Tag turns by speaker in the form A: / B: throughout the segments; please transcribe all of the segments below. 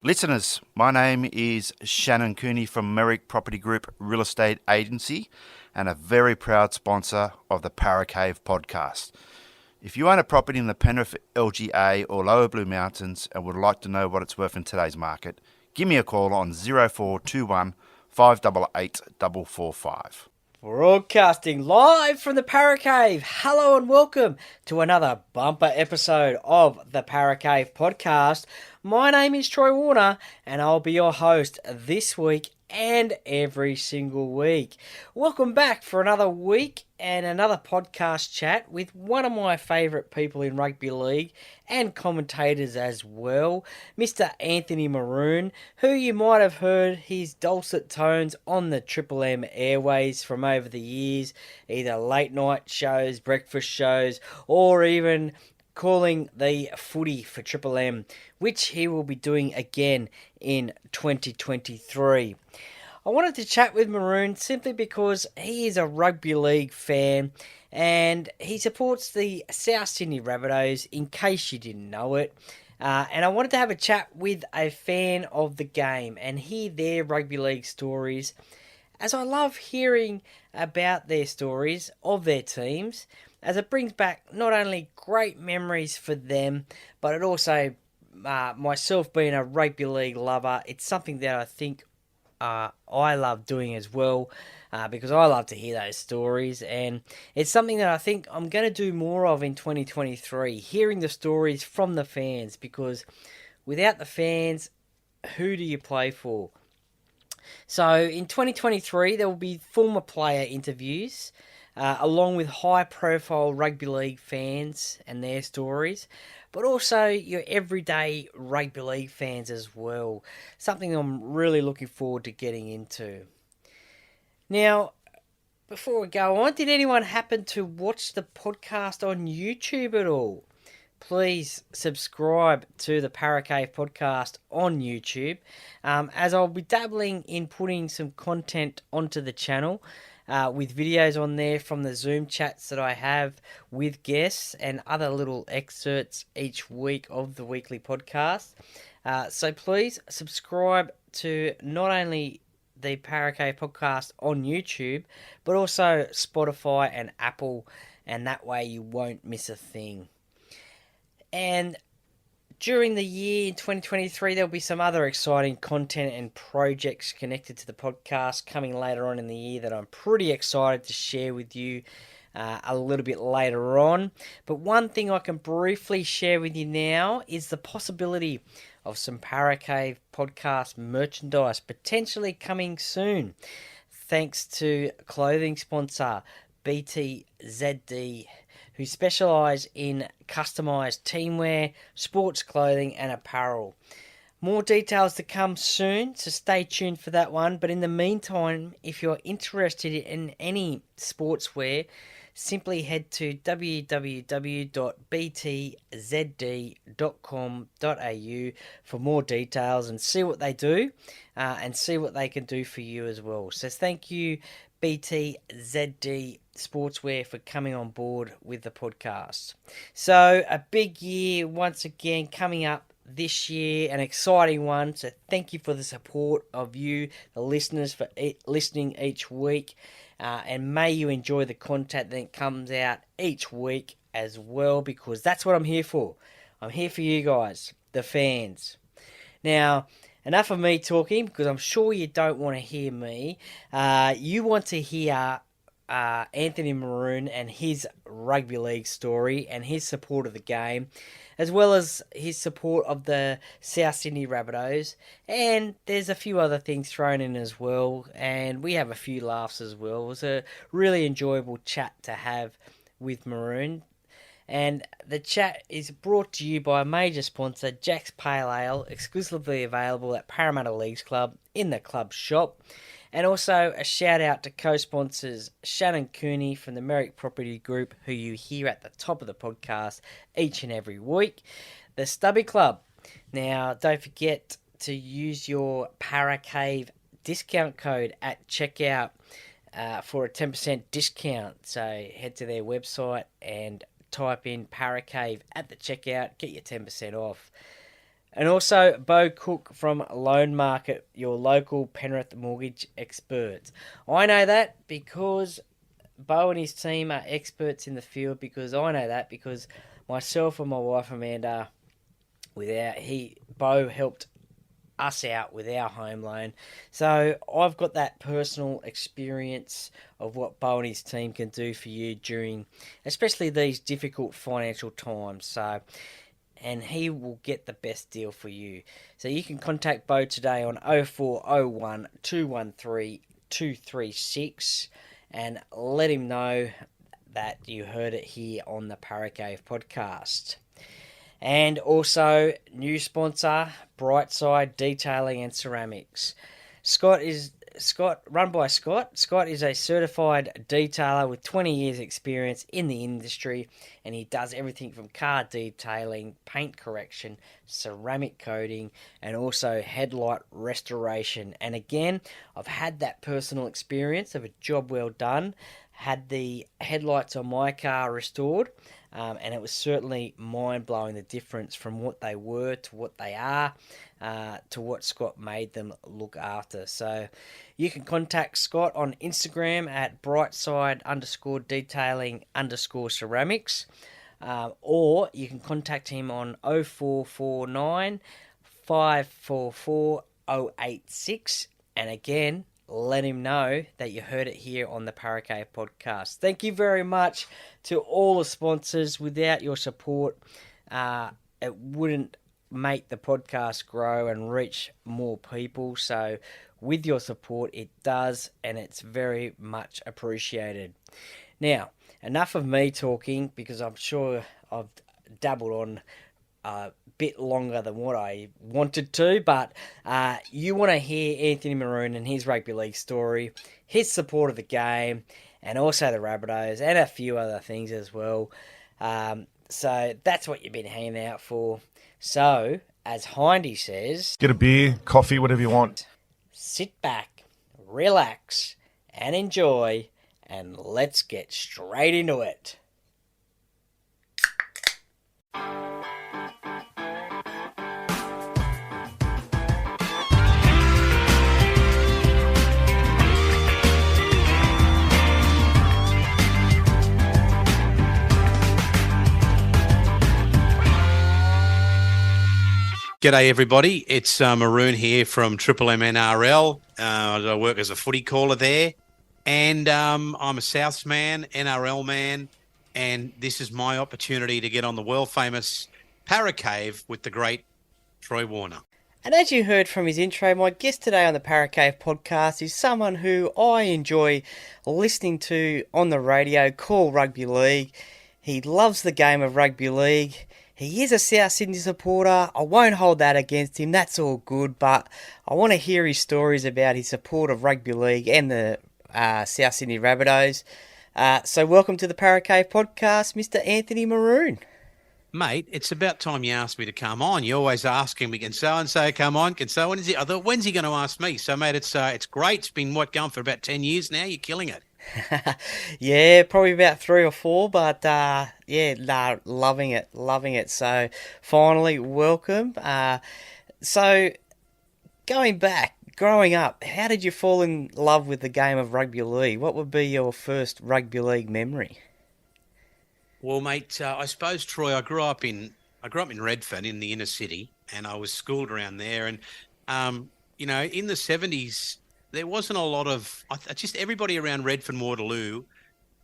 A: Listeners, my name is Shannon Cooney from Merrick Property Group Real Estate Agency and a very proud sponsor of the Paracave podcast. If you own a property in the Penrith LGA or Lower Blue Mountains and would like to know what it's worth in today's market, give me a call on 0421 588 445.
B: Broadcasting live from the Paracave. Hello and welcome to another bumper episode of the Paracave podcast. My name is Troy Warner and I'll be your host this week and every single week. Welcome back for another week and another podcast chat with one of my favourite people in rugby league and commentators as well, Mr. Anthony Maroon, who you might have heard his dulcet tones on the Triple M airways from over the years, either late night shows, breakfast shows, or even calling the footy for Triple M, which he will be doing again in 2023. I wanted to chat with Maroon simply because he is a rugby league fan and he supports the South Sydney Rabbitohs, in case you didn't know it. And I wanted to have a chat with a fan of the game and hear their rugby league stories, as I love hearing about their stories of their teams, as it brings back not only great memories for them, but it also, myself being a rugby league lover, it's something that I think I love doing as well, because I love to hear those stories, and it's something that I think I'm going to do more of in 2023, hearing the stories from the fans, because without the fans, who do you play for? So in 2023, there will be former player interviews, along with high-profile rugby league fans and their stories, but also your everyday rugby league fans as well. Something I'm really looking forward to getting into. Now, before we go on, did anyone happen to watch the podcast on YouTube at all? Please subscribe to the Paracave podcast on YouTube, as I'll be dabbling in putting some content onto the channel, with videos on there from the Zoom chats that I have with guests and other little excerpts each week of the weekly podcast. So please subscribe to not only the Paracave podcast on YouTube, but also Spotify and Apple, and that way you won't miss a thing. And during the year in 2023, there'll be some other exciting content and projects connected to the podcast coming later on in the year that I'm pretty excited to share with you a little bit later on. But one thing I can briefly share with you now is the possibility of some Paracave podcast merchandise potentially coming soon, thanks to clothing sponsor BTZD, who specialise in customised teamwear, sports clothing and apparel. More details to come soon, so stay tuned for that one. But in the meantime, if you're interested in any sportswear, simply head to www.btzd.com.au for more details and see what they do, and see what they can do for you as well. So thank you, BTZD Sportswear, for coming on board with the podcast. So a big year once again coming up this year, an exciting one. So thank you for the support of you, the listeners, for listening each week. And may you enjoy the content that comes out each week as well, because that's what I'm here for. I'm here for you guys, the fans. Now, enough of me talking, because I'm sure you don't want to hear me. You want to hear Anthony Maroon and his rugby league story and his support of the game, as well as his support of the South Sydney Rabbitohs. And there's a few other things thrown in as well, and we have a few laughs as well. It was a really enjoyable chat to have with Maroon. And the chat is brought to you by a major sponsor, Jack's Pale Ale, exclusively available at Parramatta Leagues Club in the club shop. And also a shout out to co-sponsors Shannon Cooney from the Merrick Property Group, who you hear at the top of the podcast each and every week. The Stubby Club. Now, don't forget to use your Paracave discount code at checkout for a 10% discount. So head to their website and type in Paracave at the checkout, get your 10% off. And also Beau Cook from Loan Market, your local Penrith mortgage experts. I know that because Beau and his team are experts in the field, because I know that because myself and my wife Amanda, Beau helped us out with our home loan. So I've got that personal experience of what Beau and his team can do for you during especially these difficult financial times. So and he will get the best deal for you. So you can contact Beau today on 0401 213 236 and let him know that you heard it here on the Paracave podcast. And also, new sponsor, Brightside Detailing and Ceramics. Run by Scott. Scott is a certified detailer with 20 years experience in the industry, and he does everything from car detailing, paint correction, ceramic coating, and also headlight restoration. And again, I've had that personal experience of a job well done. Had the headlights on my car restored, and it was certainly mind-blowing, the difference from what they were to what they are, to what Scott made them look after. So you can contact Scott on Instagram at brightside_detailing_ceramics, or you can contact him on 0449 544 086, and again, let him know that you heard it here on the Paracave podcast. Thank you very much to all the sponsors. Without your support, it wouldn't make the podcast grow and reach more people. So with your support, it does, and it's very much appreciated. Now, enough of me talking, because I'm sure I've dabbled on a bit longer than what I wanted to, but you want to hear Anthony Maroon and his rugby league story, his support of the game, and also the Rabbitohs, and a few other things as well. So that's what you've been hanging out for. So, as Hindy says,
C: get a beer, coffee, whatever you want.
B: Sit back, relax, and enjoy, and let's get straight into it.
D: G'day everybody, it's Maroon here from Triple M NRL. I work as a footy caller there, and I'm a Souths man, NRL man, and this is my opportunity to get on the world famous Paracave with the great Troy Warner.
B: And as you heard from his intro, my guest today on the Paracave podcast is someone who I enjoy listening to on the radio, call Rugby League. He loves the game of rugby league. He is a South Sydney supporter. I won't hold that against him. That's all good. But I want to hear his stories about his support of rugby league and the South Sydney Rabbitohs. So welcome to the Paracave podcast, Mr. Anthony Maroon.
D: Mate, it's about time you asked me to come on. You're always asking me, can so-and-so come on? Can so-and-so? I thought, when's he going to ask me? So, mate, it's great. It's been, going for about 10 years now? You're killing it.
B: Yeah, probably about 3 or 4, but loving it. So finally, welcome. So growing up, how did you fall in love with the game of rugby league? What would be your first rugby league memory?
D: Well, mate, I suppose, Troy, I grew up in Redfern in the inner city, and I was schooled around there. And in the 70s. There wasn't a lot of just everybody around Redfern, Waterloo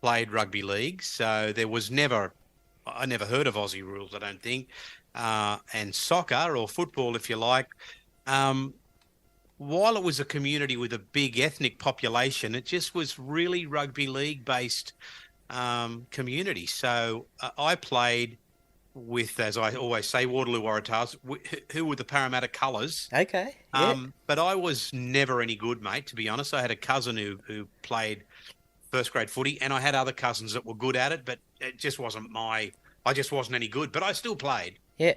D: played rugby league. So there was I never heard of Aussie rules, I don't think, and soccer or football, if you like. While it was a community with a big ethnic population, it just was really rugby league based community. So I played with, as I always say, Waterloo Waratahs, who were the Parramatta colours.
B: Okay. Yeah.
D: But I was never any good, mate, to be honest. I had a cousin who played first grade footy, and I had other cousins that were good at it, but it just wasn't I just wasn't any good, but I still played.
B: Yeah.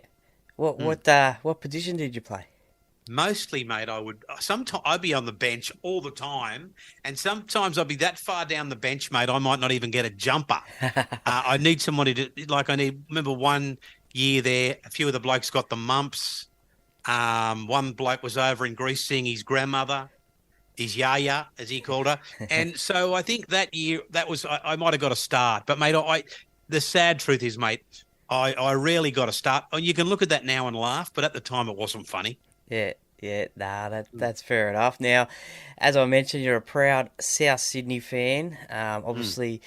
B: What position did you play?
D: Mostly, mate, I'd be on the bench all the time, and sometimes I'd be that far down the bench, mate, I might not even get a jumper. I need somebody remember one year there, a few of the blokes got the mumps, One bloke was over in Greece seeing his grandmother, his yaya, as he called her. And so I think that year, I might have got a start. But, mate, the sad truth is, mate, I rarely got a start. Oh, you can look at that now and laugh, but at the time it wasn't funny.
B: That's fair enough. Now, as I mentioned, you're a proud South Sydney fan. Obviously,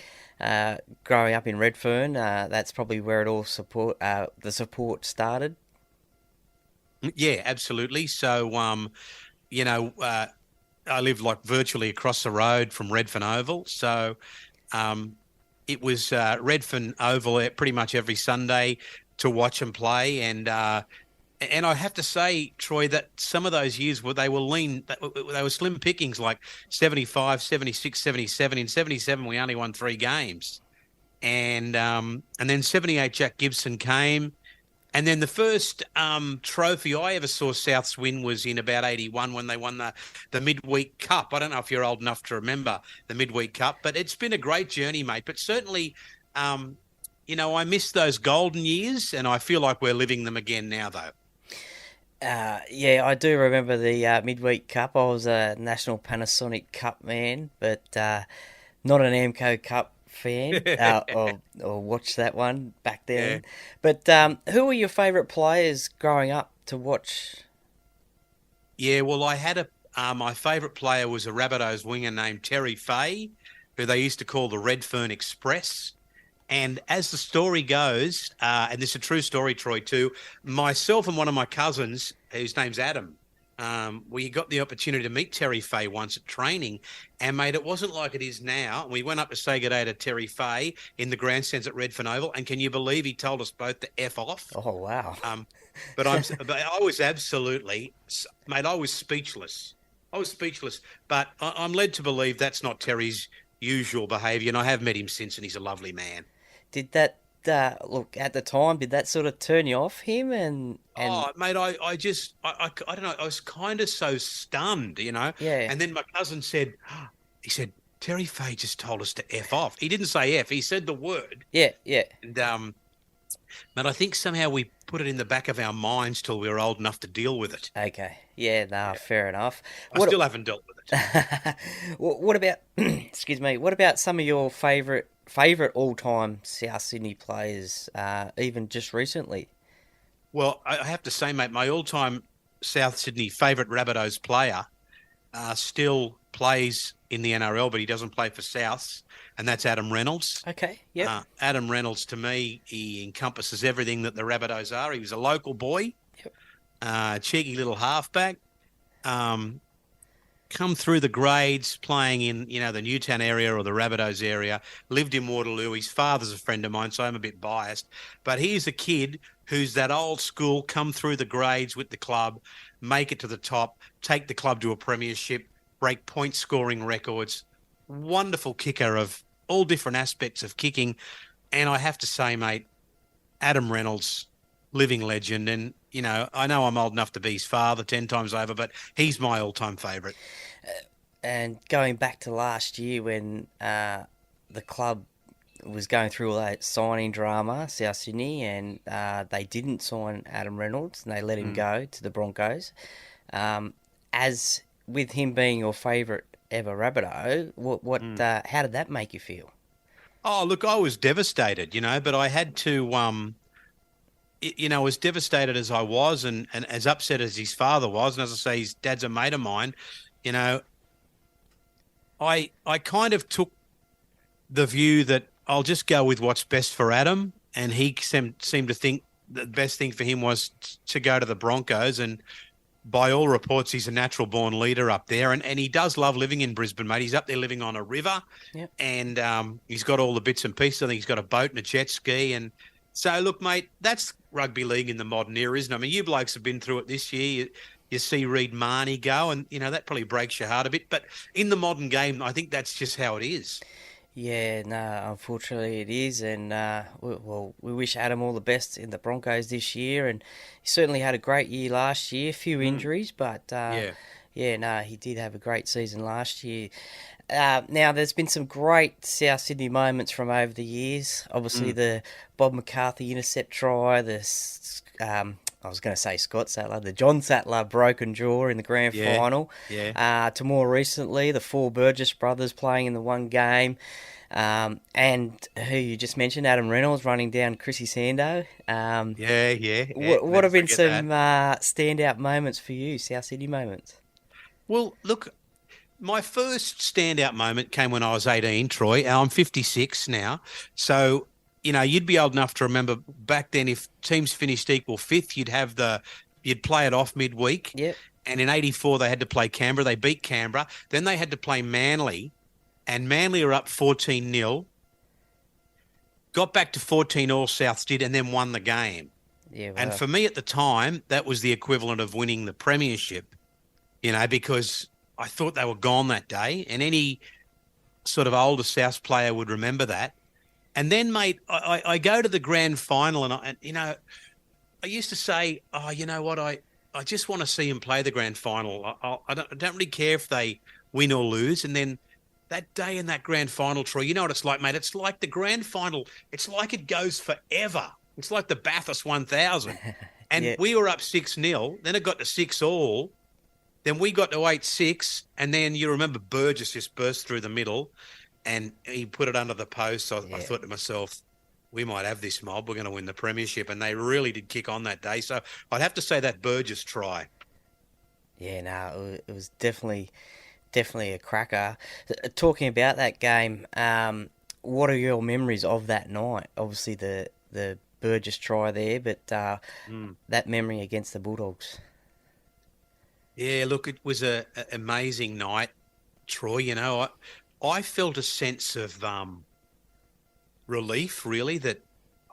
B: growing up in Redfern, that's probably where it all the support started.
D: Yeah, absolutely. So, I lived like virtually across the road from Redfern Oval. So, it was Redfern Oval pretty much every Sunday to watch and play. And I have to say, Troy, that some of those years they were slim pickings, like 75, 76, 77. In 77, we only won 3 games. And then 78, Jack Gibson came. And then the first trophy I ever saw Souths win was in about 81 when they won the Midweek Cup. I don't know if you're old enough to remember the Midweek Cup, but it's been a great journey, mate. But certainly, I miss those golden years, and I feel like we're living them again now, though.
B: I do remember the Midweek Cup. I was a National Panasonic Cup man, but not an Amco Cup fan or watched that one back then. Yeah. But who were your favourite players growing up to watch?
D: Yeah, well, I had my favourite player was a Rabbitohs winger named Terry Fay, who they used to call the Redfern Express. And as the story goes, and this is a true story, Troy, too, myself and one of my cousins, whose name's Adam, we got the opportunity to meet Terry Fay once at training. And, mate, it wasn't like it is now. We went up to say good day to Terry Fay in the grandstands at Redfern Oval. And can you believe he told us both to F off?
B: Oh, wow.
D: But I was absolutely, mate, I was speechless. But I'm led to believe that's not Terry's usual behaviour. And I have met him since, and he's a lovely man.
B: Did that look at the time? Did that sort of turn you off him? And...
D: Oh, mate, I don't know. I was kind of so stunned,
B: Yeah.
D: And then my cousin said, Terry Fay just told us to F off. He didn't say F. He said the word.
B: Yeah.
D: And but I think somehow we put it in the back of our minds till we were old enough to deal with it.
B: Okay. Yeah. Fair enough.
D: I still haven't dealt with it.
B: What about? Excuse me. What about some of your favourite all-time South Sydney players, even just recently?
D: Well, I have to say, mate, my all-time South Sydney favourite Rabbitohs player still plays in the NRL, but he doesn't play for Souths, and that's Adam Reynolds.
B: Okay, yeah.
D: Adam Reynolds, to me, he encompasses everything that the Rabbitohs are. He was a local boy, cheeky little halfback, come through the grades playing in, the Newtown area or the Rabbitohs area, lived in Waterloo. His father's a friend of mine, so I'm a bit biased. But he's a kid who's that old school, come through the grades with the club, make it to the top, take the club to a premiership, break point scoring records. Wonderful kicker of all different aspects of kicking. And I have to say, mate, Adam Reynolds, living legend. And, I know I'm old enough to be his father 10 times over, but he's my all-time favourite.
B: And going back to last year when the club was going through all that signing drama, South Sydney, and they didn't sign Adam Reynolds and they let him go to the Broncos. As with him being your favourite ever Rabbitoh, how did that make you feel?
D: Oh, look, I was devastated, but I had to, as devastated as I was and as upset as his father was, and as I say, his dad's a mate of mine, I kind of took the view that I'll just go with what's best for Adam, and he seemed to think the best thing for him was to go to the Broncos, and by all reports, he's a natural-born leader up there, and he does love living in Brisbane, mate. He's up there living on a river, and he's got all the bits and pieces. I think he's got a boat and a jet ski, and so, look, mate, that's rugby league in the modern era, isn't it? I mean, you blokes have been through it this year. You see Reid Marnie go, and, that probably breaks your heart a bit, but in the modern game, I think that's just how it is.
B: Yeah, no, unfortunately it is, and we wish Adam all the best in the Broncos this year, and he certainly had a great year last year, a few injuries, but he did have a great season last year. Now, there's been some great South Sydney moments from over the years, obviously the Bob McCarthy intercept try, the I was going to say Scott Sattler, the John Sattler broken jaw in the grand
D: Yeah,
B: final.
D: yeah.
B: To more recently, the four Burgess brothers playing in the one game. And who you just mentioned, Adam Reynolds running down Chrissy Sando.
D: Yeah.
B: What
D: Never
B: have been
D: forget
B: some
D: that.
B: standout moments for you, South Sydney moments?
D: Well, look, my first standout moment came when I was 18, Troy. I'm 56 now. So, you'd be old enough to remember back then if teams finished equal fifth, you'd play it off midweek.
B: Yep.
D: And in 84, they had to play Canberra. They beat Canberra. Then they had to play Manly, and Manly were up 14-0. Got back to 14 all, Souths did, and then won the game.
B: Yeah. Wow.
D: And for me at the time, that was the equivalent of winning the premiership, because I thought they were gone that day, and any sort of older South player would remember that. And then, mate, I go to the grand final, and I used to say, oh, you know what, I just want to see them play the grand final. I don't really care if they win or lose. And then that day in that grand final, Troy, you know what it's like, mate? It's like the grand final. It's like it goes forever. It's like the Bathurst 1000. And
B: Yeah.
D: we were up 6-0. Then it got to 6 all. Then we got to 8-6. And then you remember Burgess just burst through the middle and he put it under the post. So I thought to myself, we might have this mob. We're going to win the premiership. And they really did kick on that day. So I'd have to say that Burgess try.
B: Yeah, no, it was definitely a cracker. Talking about that game, what are your memories of that night? Obviously, the Burgess try there, but that memory against the Bulldogs.
D: Yeah, look, it was an amazing night, Troy. I felt a sense of relief, really, that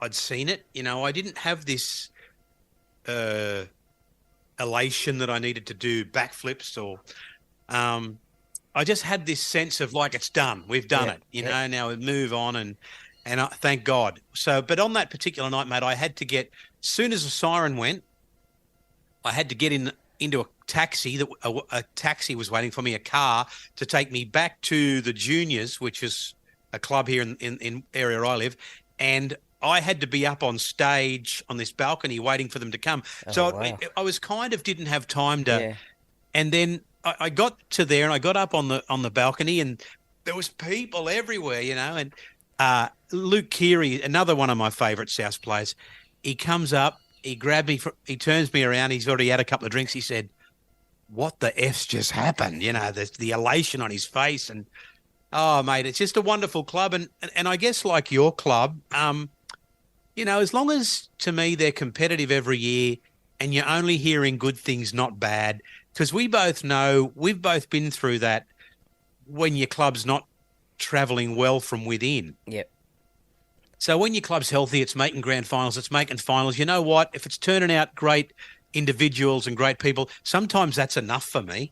D: I'd seen it. I didn't have this elation that I needed to do backflips or I just had this sense of like, it's done. We've done it, now we move on and thank God. So, but on that particular night, mate, I had to get, soon as the siren went, I had to get into a taxi. A taxi was waiting for me, a car to take me back to the juniors, which is a club here in area I live. And I had to be up on stage on this balcony waiting for them to come.
B: Wow.
D: I was didn't have time to,
B: Yeah.
D: and then I got to there and I got up on the balcony and there was people everywhere, and Luke Keary, another one of my favourite South players, he comes up, he grabbed me, he turns me around, he's already had a couple of drinks, he said, what the F's just happened? The elation on his face and, oh, mate, it's just a wonderful club. And I guess like your club, as long as, to me, they're competitive every year and you're only hearing good things, not bad, because we both know, we've both been through that when your club's not travelling well from within.
B: Yep.
D: So when your club's healthy, it's making grand finals, it's making finals. You know what? If it's turning out great individuals and great people, sometimes that's enough for me.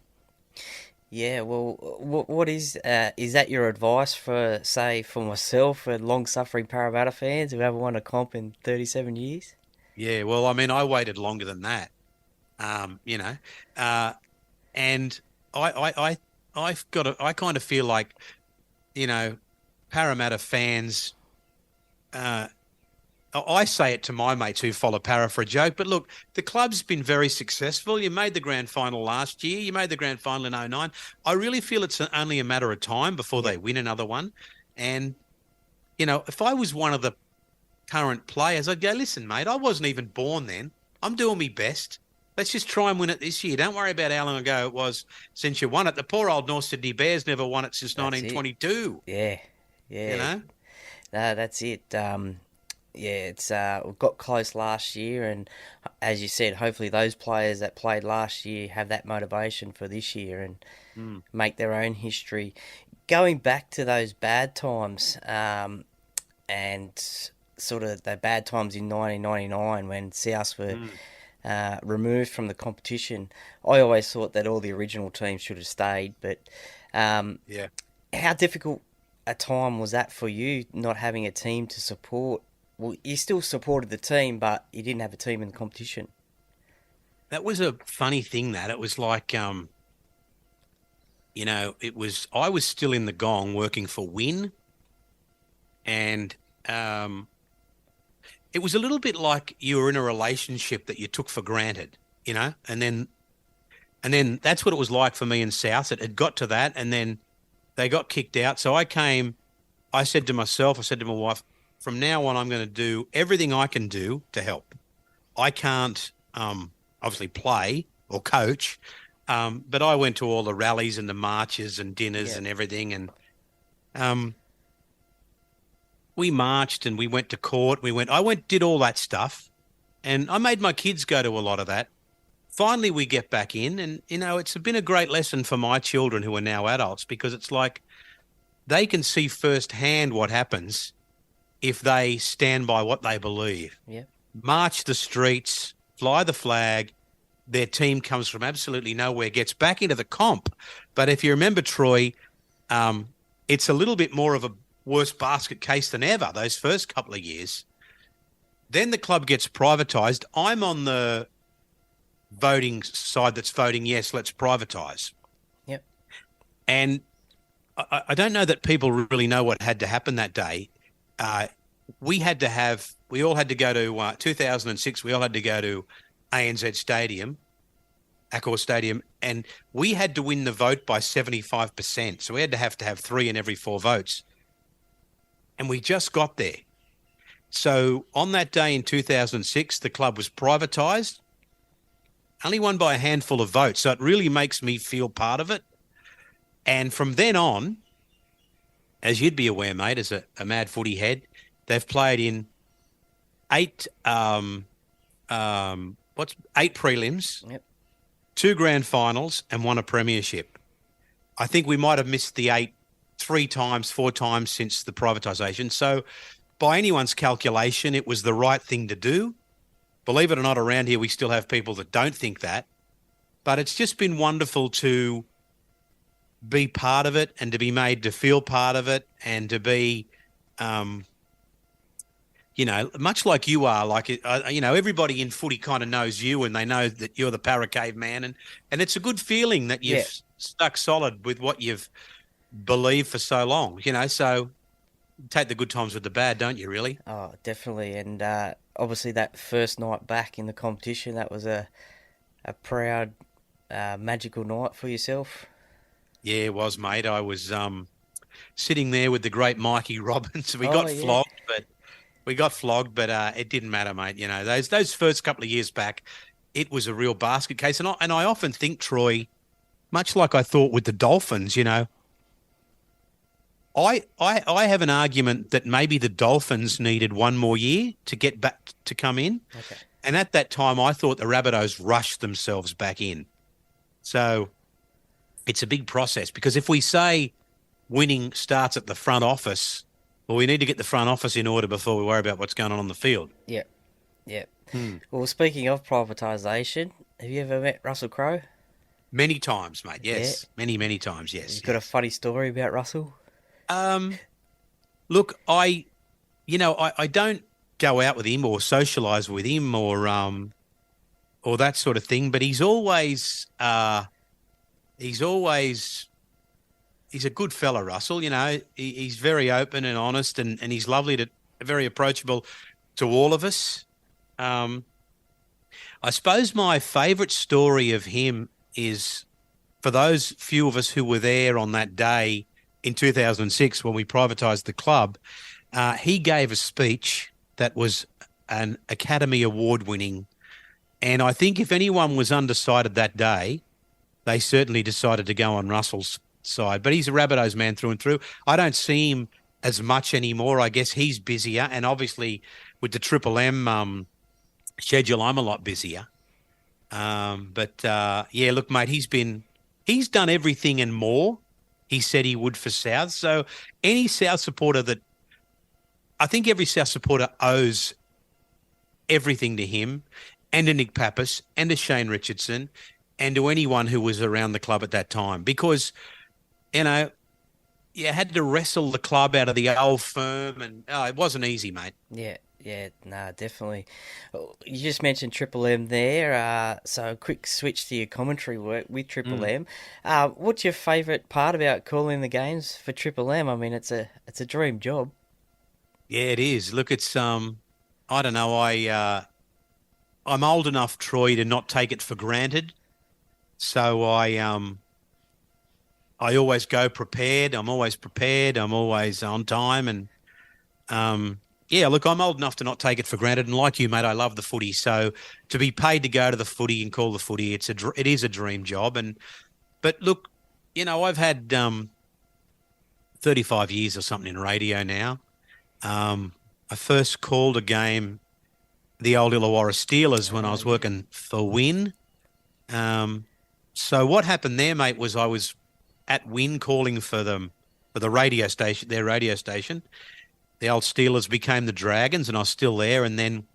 B: Yeah, well, what is that your advice for, say, for myself, for long-suffering Parramatta fans who haven't won a comp in 37 years?
D: Yeah, well, I mean, I waited longer than that, and I kind of feel like, Parramatta fans, I say it to my mates who follow Para for a joke, but look, the club's been very successful. You made the grand final last year. You made the grand final in 2009. I really feel it's only a matter of time before they win another one. And, if I was one of the current players, I'd go, listen, mate, I wasn't even born then. I'm doing my best. Let's just try and win it this year. Don't worry about how long ago it was since you won it. The poor old North Sydney Bears never won it since 1922.
B: Yeah. No, that's it. It's we got close last year, and as you said, hopefully those players that played last year have that motivation for this year and make their own history. Going back to those bad times, and sort of the bad times in 1999 when South were removed from the competition, I always thought that all the original teams should have stayed. But how difficult a time was that for you, not having a team to support? Well, you still supported the team, but you didn't have a team in the competition.
D: That was a funny thing, that. It was like, I was still in the Gong working for Win. And it was a little bit like you were in a relationship that you took for granted, and then that's what it was like for me in South. It had got to that, and then they got kicked out. So I said to myself, I said to my wife, from now on, I'm going to do everything I can do to help. I can't obviously play or coach, but I went to all the rallies and the marches and dinners and everything. And we marched and we went to court. Did all that stuff, and I made my kids go to a lot of that. Finally, we get back in, and, it's been a great lesson for my children who are now adults, because it's like they can see firsthand what happens if they stand by what they believe.
B: Yeah.
D: March the streets, fly the flag. Their team comes from absolutely nowhere, gets back into the comp. But if you remember, Troy, it's a little bit more of a worse basket case than ever those first couple of years. Then the club gets privatised. I'm on the voting side that's voting, yes, let's privatise.
B: Yep.
D: And I don't know that people really know what had to happen that day. We all had to go to 2006. We all had to go to ANZ Stadium, Accor Stadium, and we had to win the vote by 75%. So we had to have 3 in every 4 votes. And we just got there. So on that day in 2006, the club was privatised, only won by a handful of votes. So it really makes me feel part of it. And from then on, as you'd be aware, mate, as a mad footy head, they've played in 8 prelims, 2 grand finals, and 1 a premiership. I think we might have missed the 8 4 times since the privatisation. So by anyone's calculation, it was the right thing to do. Believe it or not, around here we still have people that don't think that. But it's just been wonderful to be part of it and to be made to feel part of it and to be, much like you are, everybody in footy kind of knows you and they know that you're the Para Cave man. And it's a good feeling that you've stuck solid with what you've believed for so long, so take the good times with the bad, don't you, really?
B: Oh, definitely. And obviously that first night back in the competition, that was a proud, magical night for yourself.
D: Yeah, it was, mate. I was sitting there with the great Mikey Robbins. We got flogged, but it didn't matter, mate. Those first couple of years back, it was a real basket case. And I often think, Troy, much like I thought with the Dolphins, I have an argument that maybe the Dolphins needed 1 more year to get back to come in.
B: Okay.
D: And at that time, I thought the Rabbitohs rushed themselves back in. So it's a big process, because if we say winning starts at the front office, well, we need to get the front office in order before we worry about what's going on the field.
B: Yeah. Well, speaking of privatisation, have you ever met Russell Crowe?
D: Many times, mate, yes. Yeah. Many times, yes.
B: You've got a funny story about Russell?
D: Look, I don't go out with him or socialise with him or that sort of thing, but he's a good fella, Russell. He's very open and honest, and he's lovely very approachable to all of us. I suppose my favourite story of him is, for those few of us who were there on that day in 2006 when we privatised the club, he gave a speech that was an Academy Award winning. And I think if anyone was undecided that day, they certainly decided to go on Russell's side. But he's a Rabbitohs man through and through. I don't see him as much anymore. I guess he's busier. And obviously with the Triple M schedule, I'm a lot busier. Look, mate, he's done everything and more he said he would for South. So any South supporter I think every South supporter owes everything to him and to Nick Pappas and to Shane Richardson and to anyone who was around the club at that time, because, you had to wrestle the club out of the old firm, and it wasn't easy, mate.
B: Yeah, no, definitely. You just mentioned Triple M there, so a quick switch to your commentary work with Triple M. What's your favourite part about calling the games for Triple M? I mean, it's a dream job.
D: Yeah, it is. Look, it's I don't know. I'm old enough, Troy, to not take it for granted. So I always go prepared. I'm always prepared. I'm always on time. And yeah, look, I'm old enough to not take it for granted. And like you, mate, I love the footy. So to be paid to go to the footy and call the footy, it is a dream job. But look, I've had 35 years or something in radio now. I first called a game, the old Illawarra Steelers, when I was working for Win. So what happened there, mate, was I was at Win calling for the radio station, their radio station. The old Steelers became the Dragons, and I was still there, and then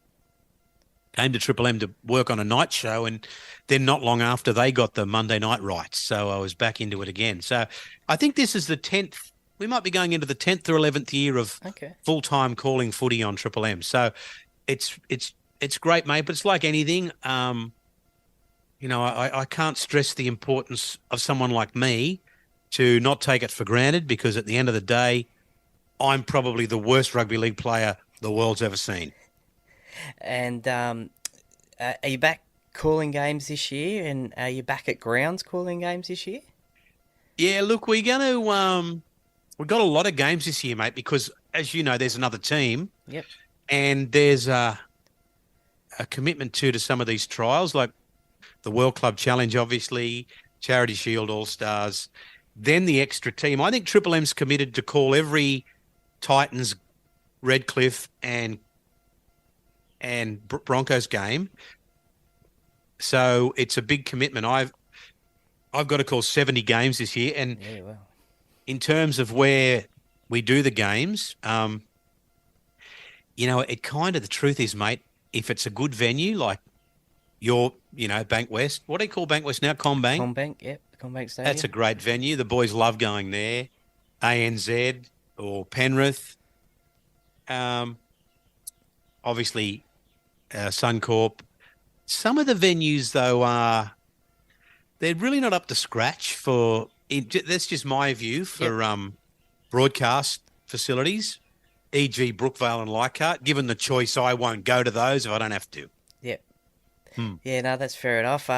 D: came to Triple M to work on a night show, and then not long after they got the Monday night rights, so I was back into it again. So I think this is the 10th. We might be going into the 10th or 11th year of full-time calling footy on Triple M. So it's great, mate, but it's like anything. I can't stress the importance of someone like me to not take it for granted, because at the end of the day, I'm probably the worst rugby league player the world's ever seen.
B: And are you back calling games this year? And are you back at grounds calling games this year?
D: Yeah, look, we're going to we've got a lot of games this year, mate, because as you know, there's another team.
B: Yep.
D: And there's a commitment to some of these trials, like the World Club Challenge, obviously, Charity Shield All-Stars, then the extra team. I think Triple M's committed to call every Titans, Redcliffe, and Broncos game. So it's a big commitment. I've got to call 70 games this year, and in terms of where we do the games, it kind of, the truth is, mate, if it's a good venue like your, Bank West, what do they call Bank West now? Combank?
B: Combank, yep. Combank Stadium.
D: That's a great venue. The boys love going there. ANZ or Penrith. Obviously, Suncorp. Some of the venues, though, they're really not up to scratch for, that's just my view, for broadcast facilities, e.g. Brookvale and Leichhardt. Given the choice, I won't go to those if I don't have to.
B: Yep. Yeah, no, that's fair enough.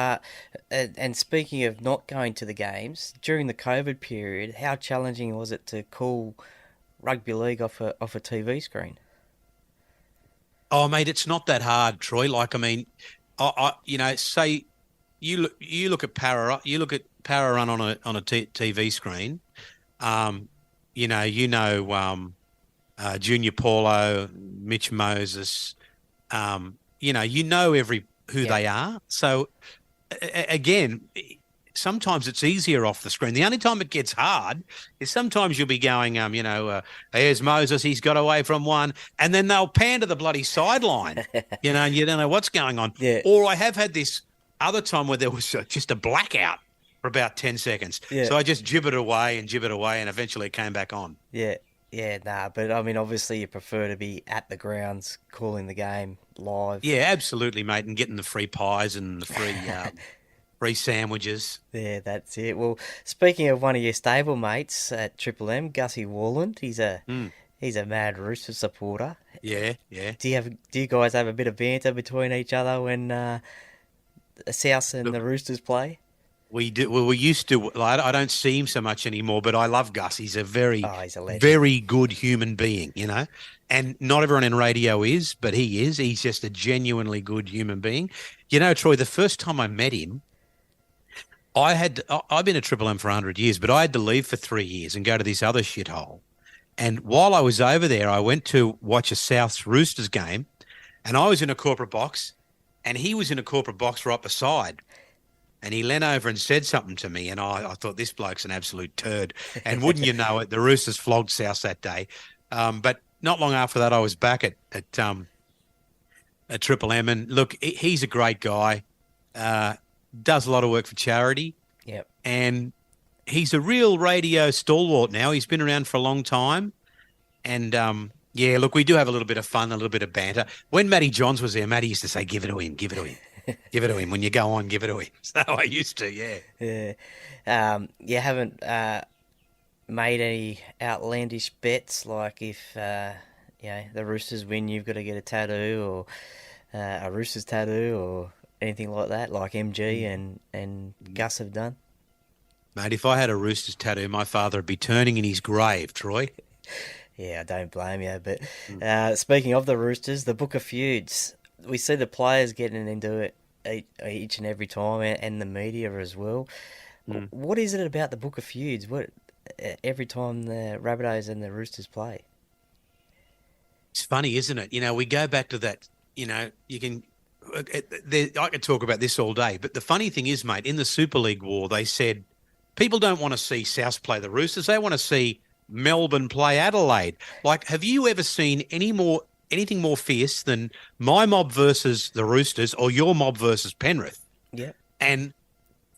B: And speaking of not going to the games, during the COVID period, how challenging was it to call rugby league off a TV screen?
D: Oh, mate, it's not that hard, Troy. Like, I mean, say you look at Para run on a TV screen. Junior Paulo, Mitch Moses. Who they are. So again, sometimes it's easier off the screen. The only time it gets hard is sometimes you'll be going, here's Moses, he's got away from one, and then they'll pan to the bloody sideline, and you don't know what's going on.
B: Yeah.
D: Or I have had this other time where there was just a blackout for about 10 seconds.
B: Yeah.
D: So I just gibbered away, and eventually it came back on.
B: Yeah. Yeah, but I mean, obviously you prefer to be at the grounds calling the game live.
D: Yeah, absolutely, mate, and getting the free pies and the free free sandwiches.
B: Yeah, that's it. Well, speaking of one of your stable mates at Triple M, Gussie Warland, he's a mad Roosters supporter.
D: Yeah, yeah.
B: Do you guys have a bit of banter between each other when the South and the Roosters play?
D: We do. Well, we used to. I don't see him so much anymore, but I love Gus. He's a
B: he's a legend.
D: very good human being, and not everyone in radio is, but he is. He's just a genuinely good human being. Troy, the first time I met him, I've been at Triple M for 100 years, but I had to leave for 3 years and go to this other shithole. And while I was over there, I went to watch a Souths Roosters game, and I was in a corporate box, and he was in a corporate box right beside. And he leant over and said something to me, and I thought, this bloke's an absolute turd. And wouldn't you know it, the Roosters flogged South that day. But not long after that, I was back at Triple M. And look, he's a great guy, does a lot of work for charity.
B: Yep.
D: And he's a real radio stalwart now. He's been around for a long time. And, yeah, look, we do have a little bit of fun, a little bit of banter. When Matty Johns was there, Matty used to say, give it to him, give it to him. Give it to him. When you go on, give it to him. So I used to, yeah.
B: Yeah. You haven't made any outlandish bets, like if the Roosters win, you've got to get a tattoo or a Roosters tattoo or anything like that, like MG and Gus have done?
D: Mate, if I had a Roosters tattoo, my father would be turning in his grave, Troy.
B: Yeah, I don't blame you. But speaking of the Roosters, the Book of Feuds, we see the players getting into it each and every time, and the media as well. What is it about the Book of Feuds? What every time the Rabbitohs and the Roosters play?
D: It's funny, isn't it? We go back to that. You can. I could talk about this all day, but the funny thing is, mate, in the Super League war, they said people don't want to see South play the Roosters; they want to see Melbourne play Adelaide. Like, have you ever seen anything more fierce than my mob versus the Roosters or your mob versus Penrith?
B: Yeah.
D: And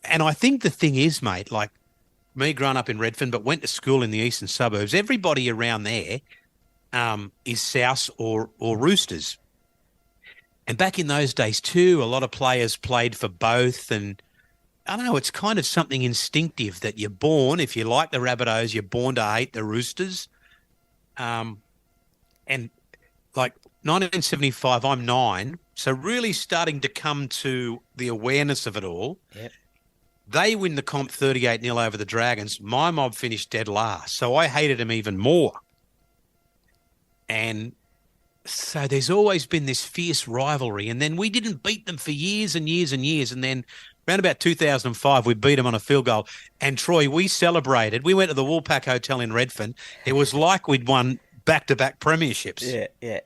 D: I think the thing is, mate, like me growing up in Redfern, but went to school in the eastern suburbs, everybody around there is South or Roosters. And back in those days too, a lot of players played for both. And I don't know, it's kind of something instinctive that you're born, if you like the Rabbitohs, you're born to hate the Roosters. And like 1975, I'm 9. So really starting to come to the awareness of it all.
B: Yep.
D: They win the comp 38-0 over the Dragons. My mob finished dead last. So I hated them even more. And so there's always been this fierce rivalry. And then we didn't beat them for years and years and years. And then around about 2005, we beat them on a field goal. And Troy, we celebrated. We went to the Woolpack Hotel in Redfern. It was like we'd won back-to-back premierships.
B: Yeah.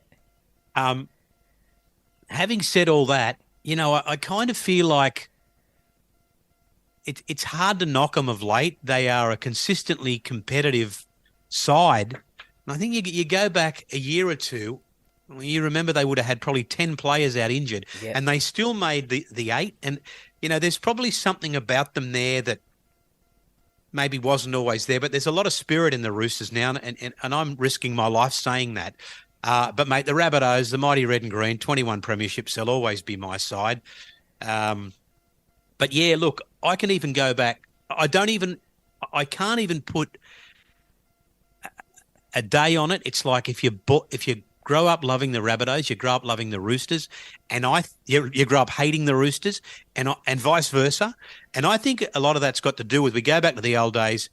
D: Having said all that, I kind of feel like it's hard to knock them of late. They are a consistently competitive side. And I think you go back a year or two, you remember they would have had probably 10 players out injured, and they still made the 8. And, there's probably something about them there that maybe wasn't always there, but there's a lot of spirit in the Roosters now, and I'm risking my life saying that. But, mate, the Rabbitohs, the mighty red and green, 21 premierships, they'll always be my side. But, yeah, look, I can even go back. I can't even put a day on it. It's like if you grow up loving the Rabbitohs, you grow up loving the Roosters, and you grow up hating the Roosters, and vice versa. And I think a lot of that's got to do with, we go back to the old days,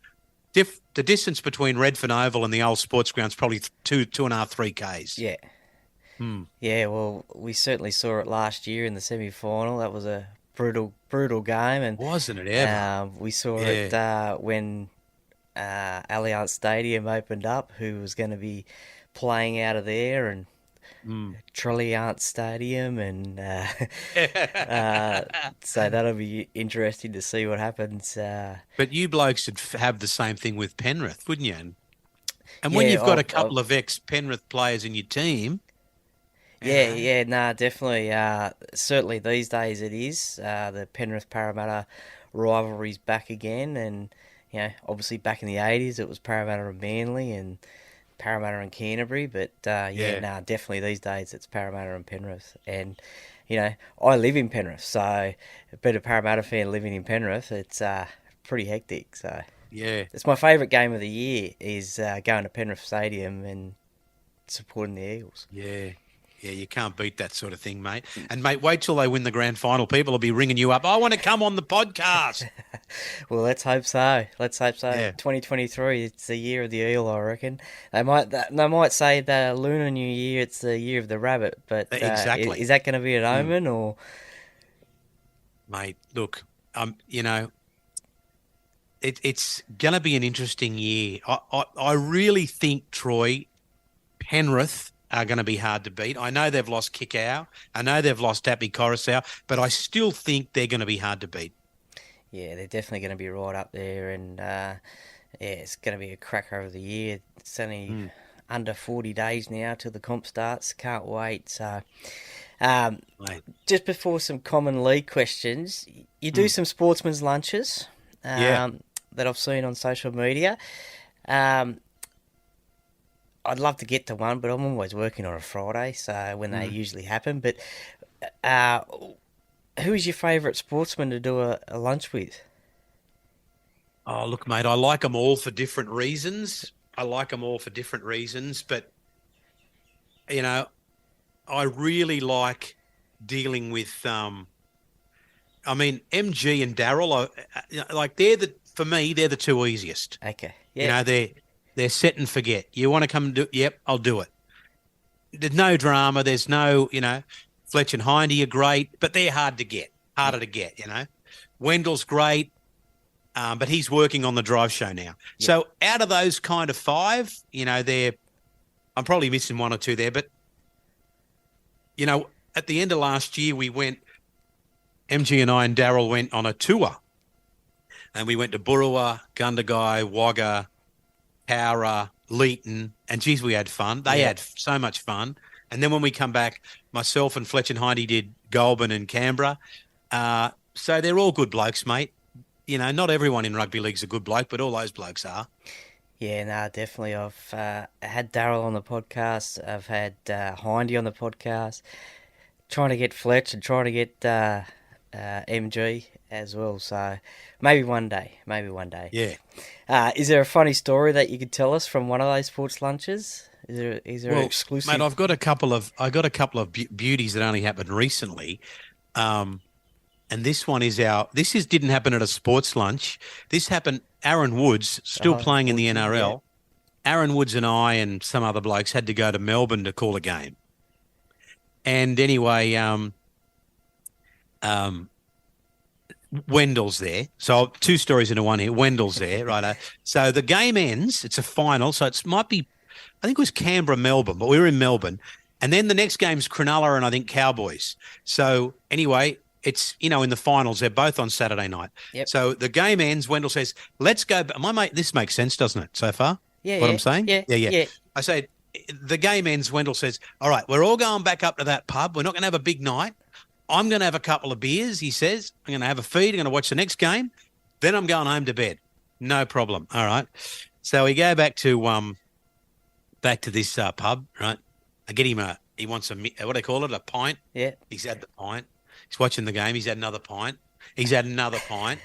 D: the distance between Redfern Oval and the old sports ground's probably 2.5, 3 Ks.
B: Yeah. Yeah, well, we certainly saw it last year in the semi-final. That was a brutal game. And
D: wasn't it ever?
B: We saw it when Allianz Stadium opened up, who was going to be playing out of there, and Trolliant Stadium, and so that'll be interesting to see what happens.
D: But you blokes should have the same thing with Penrith, wouldn't you? And when you've got a couple of ex-Penrith players in your team...
B: definitely. Certainly these days it is. The Penrith-Parramatta rivalry's back again, and obviously back in the 80s it was Parramatta and Manly and Parramatta and Canterbury, but definitely these days it's Parramatta and Penrith. And I live in Penrith, so being a Parramatta fan living in Penrith, it's pretty hectic. So it's my favourite game of the year is going to Penrith Stadium and supporting the Eagles.
D: Yeah, you can't beat that sort of thing, mate. And, mate, wait till they win the grand final. People will be ringing you up. I want to come on the podcast.
B: Well, let's hope so.
D: Yeah.
B: 2023, it's the year of the eel, I reckon. They might say the Lunar New Year, it's the year of the rabbit. But
D: exactly.
B: Is that going to be an omen or?
D: Mate, look, it's going to be an interesting year. I really think, Troy, Penrith are going to be hard to beat. I know they've lost Kikau. I know they've lost Happy Coruscant, but I still think they're going to be hard to beat.
B: Yeah, they're definitely going to be right up there, and it's going to be a cracker of the year. It's only under 40 days now till the comp starts. Can't wait. So, just before some common league questions, you do some sportsman's lunches that I've seen on social media. I'd love to get to one, but I'm always working on a Friday, so when they usually happen. But who is your favourite sportsman to do a lunch with?
D: Oh, look, mate, I like them all for different reasons. But you know, I really like dealing with, I mean, MG and Daryl are like for me, they're the two easiest.
B: Okay.
D: You
B: Yeah.
D: know, they're set and forget. You want to come and do? Yep, I'll do it. There's no drama. There's no, Fletch and Hindy are great, but they're harder to get. Wendell's great, but he's working on the drive show now. Yep. So out of those kind of five, I'm probably missing one or two there, but at the end of last year, MG and I and Daryl went on a tour, and we went to Burrawa, Gundagai, Wagga, Cowra, Leeton, and geez, we had fun. They had so much fun. And then when we come back, myself and Fletch and Heidi did Goulburn and Canberra. So they're all good blokes, mate. Not everyone in rugby league's a good bloke, but all those blokes are.
B: Yeah, no, definitely. I've had Daryl on the podcast. I've had Hindy on the podcast. Trying to get Fletch and trying to get MG as well. So maybe one day.
D: Yeah.
B: Is there a funny story that you could tell us from one of those sports lunches? Is there an exclusive?
D: Mate, I've got a couple of beauties that only happened recently. And this one is didn't happen at a sports lunch. This happened. Aaron Woods, still playing in the NRL. Yeah. Aaron Woods and I and some other blokes had to go to Melbourne to call a game. And anyway, Wendell's there. So two stories into one here. Wendell's there, right? So the game ends. It's a final. So it might be, I think it was Canberra, Melbourne, but we were in Melbourne. And then the next game's Cronulla and I think Cowboys. So anyway, it's, in the finals. They're both on Saturday night.
B: Yep.
D: So the game ends. Wendell says, let's go. My mate, this makes sense, doesn't it, so far?
B: Yeah.
D: What I'm saying?
B: Yeah.
D: I say, the game ends. Wendell says, all right, we're all going back up to that pub. We're not going to have a big night. I'm going to have a couple of beers, he says. I'm going to have a feed. I'm going to watch the next game. Then I'm going home to bed. No problem. All right. So we go back to this pub, right? I get him he wants what do they call it? A pint.
B: Yeah.
D: He's had the pint. He's watching the game. He's had another pint. He's had another pint.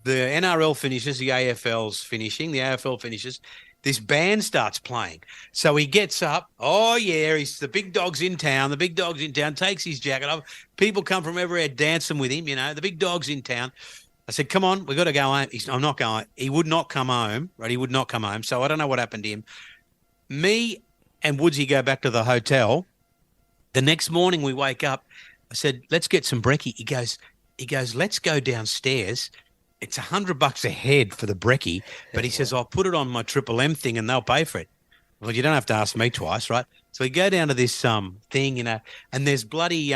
D: The NRL finishes. The AFL's finishing. The AFL finishes. This band starts playing. So he gets up. Oh, yeah, he's the big dog's in town. The big dog's in town, takes his jacket off. People come from everywhere dancing with him, The big dog's in town. I said, come on, we've got to go home. I'm not going. He would not come home, right? He would not come home. So I don't know what happened to him. Me and Woodsy go back to the hotel. The next morning we wake up. I said, let's get some brekkie. He goes, let's go downstairs. It's $100 a head for the brekkie, but he says, I'll put it on my Triple M thing and they'll pay for it. Well, you don't have to ask me twice, right? So we go down to this thing, and there's bloody,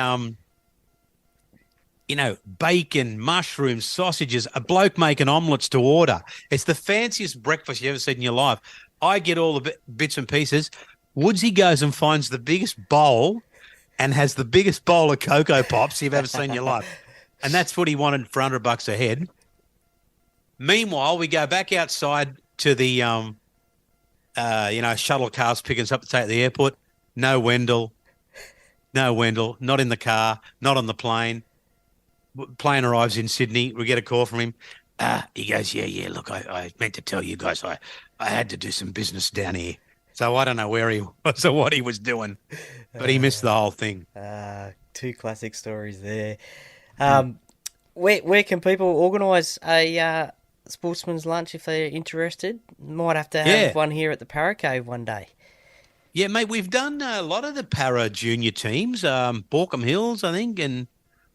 D: bacon, mushrooms, sausages, a bloke making omelettes to order. It's the fanciest breakfast you ever seen in your life. I get all the bits and pieces. Woodsy goes and finds the biggest bowl and has the biggest bowl of Cocoa Pops you've ever seen in your life. And that's what he wanted for $100 a head. Meanwhile, we go back outside to the, shuttle cars picking us up to take to the airport. No Wendell, not in the car, not on the plane. Plane arrives in Sydney. We get a call from him. He goes, yeah, look, I meant to tell you guys, I had to do some business down here. So I don't know where he was or what he was doing, but he missed the whole thing.
B: Two classic stories there. Where can people organise a sportsman's lunch if they're interested? Might have to have one here at the Para Cave one day.
D: Yeah, mate, we've done a lot of the Para junior teams, Borkham Hills, I think, and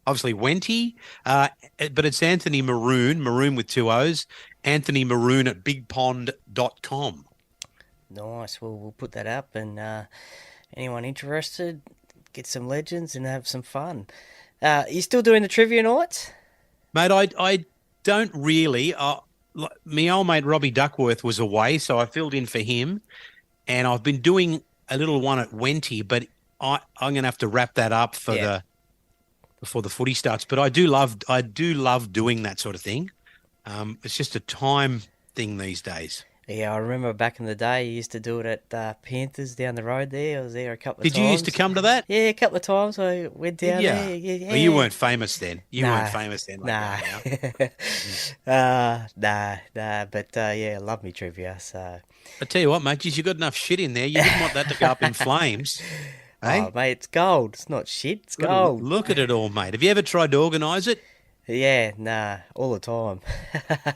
D: obviously Wenty, but it's Anthony Maroon with two O's, Anthony Maroon at bigpond.com.
B: Nice. Well, we'll put that up, and anyone interested, get some legends and have some fun. Are you still doing the trivia nights?
D: Mate, I don't really. My old mate Robbie Duckworth was away, so I filled in for him, and I've been doing a little one at Wenty, but I'm going to have to wrap that up before the footy starts. But I do love doing that sort of thing. It's just a time thing these days.
B: Yeah, I remember back in the day, you used to do it at Panthers down the road there. I was there a couple of
D: Did
B: times.
D: you used to come to that?
B: Yeah, a couple of times I went
D: Did
B: down
D: you?
B: there. Yeah,
D: Well, you weren't famous then. You weren't
B: Nah,
D: famous then like
B: nah.
D: that now.
B: Nah. But yeah, love me trivia. So,
D: I tell you what, mate, geez, you got enough shit in there. You didn't want that to go up in flames. Hey?
B: oh mate, it's gold. It's not shit. It's
D: Gotta
B: gold.
D: look at it all, mate. Have you ever tried to organise it?
B: Yeah, nah, all the time.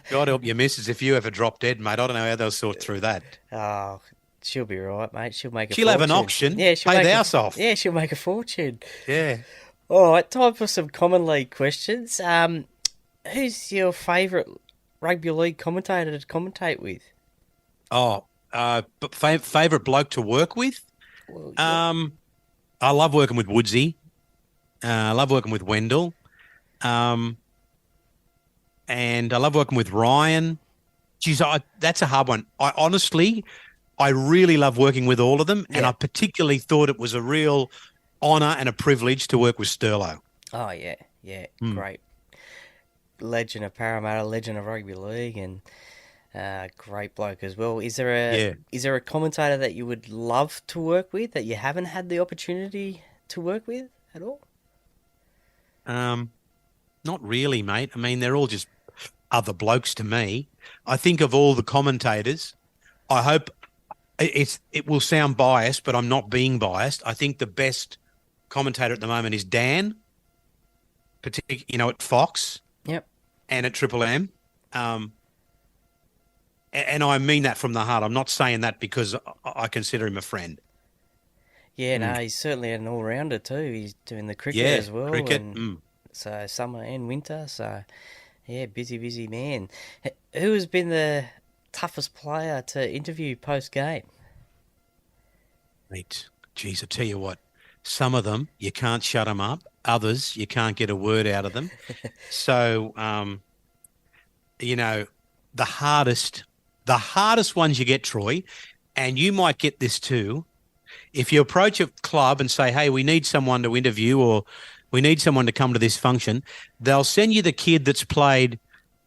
D: God help your missus if you ever drop dead, mate. I don't know how they'll sort through that.
B: Oh, she'll be right, mate. She'll make a
D: She'll
B: fortune.
D: have an auction.
B: Yeah, she'll
D: Pay
B: make
D: the
B: a,
D: house off.
B: Yeah, she'll make a fortune.
D: Yeah.
B: All right, time for some common league questions. Who's your favourite rugby league commentator to commentate with?
D: Oh, but favourite bloke to work with?
B: Well,
D: I love working with Woodsy. I love working with Wendell. And I love working with Ryan. Geez, that's a hard one. I really love working with all of them. And
B: Yeah.
D: I particularly thought it was a real honour and a privilege to work with Sterlo.
B: Oh yeah, great. Legend of Parramatta, legend of rugby league, and great bloke as well. Is there a commentator that you would love to work with that you haven't had the opportunity to work with at all?
D: Not really, mate. I mean, they're all just other blokes to me. I think of all the commentators, I hope it will sound biased, but I'm not being biased. I think the best commentator at the moment is Dan, at Fox.
B: Yep.
D: And at Triple M. And I mean that from the heart. I'm not saying that because I consider him a friend.
B: Yeah, no, he's certainly an all-rounder too. He's doing the cricket as well.
D: Cricket.
B: And so summer and winter. So, yeah, busy man. Who has been the toughest player to interview post-game?
D: Mate, geez, I tell you what, some of them, you can't shut them up. Others, you can't get a word out of them. So, the hardest ones you get, Troy, and you might get this too, if you approach a club and say, hey, we need someone to interview or we need someone to come to this function, they'll send you the kid that's played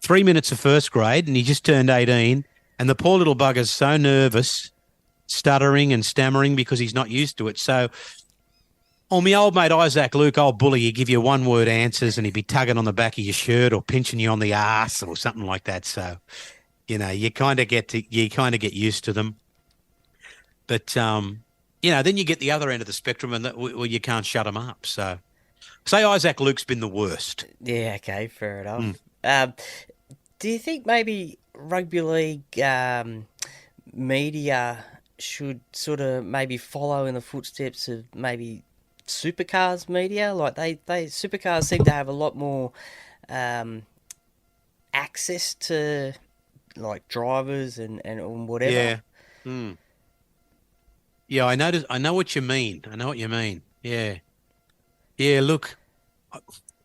D: 3 minutes of first grade and he just turned 18, and the poor little bugger's so nervous, stuttering and stammering because he's not used to it. So, my old mate Isaac Luke, old bully, he'd give you one-word answers and he'd be tugging on the back of your shirt or pinching you on the arse or something like that. So, you kind of get used to them. But, then you get the other end of the spectrum and you can't shut them up. So, say Isaac Luke's been the worst.
B: Yeah, okay, fair enough. Do you think maybe rugby league media should sort of maybe follow in the footsteps of maybe supercars media? Like supercars seem to have a lot more access to like drivers and whatever.
D: Yeah. Yeah, I know what you mean. Yeah. Yeah, look,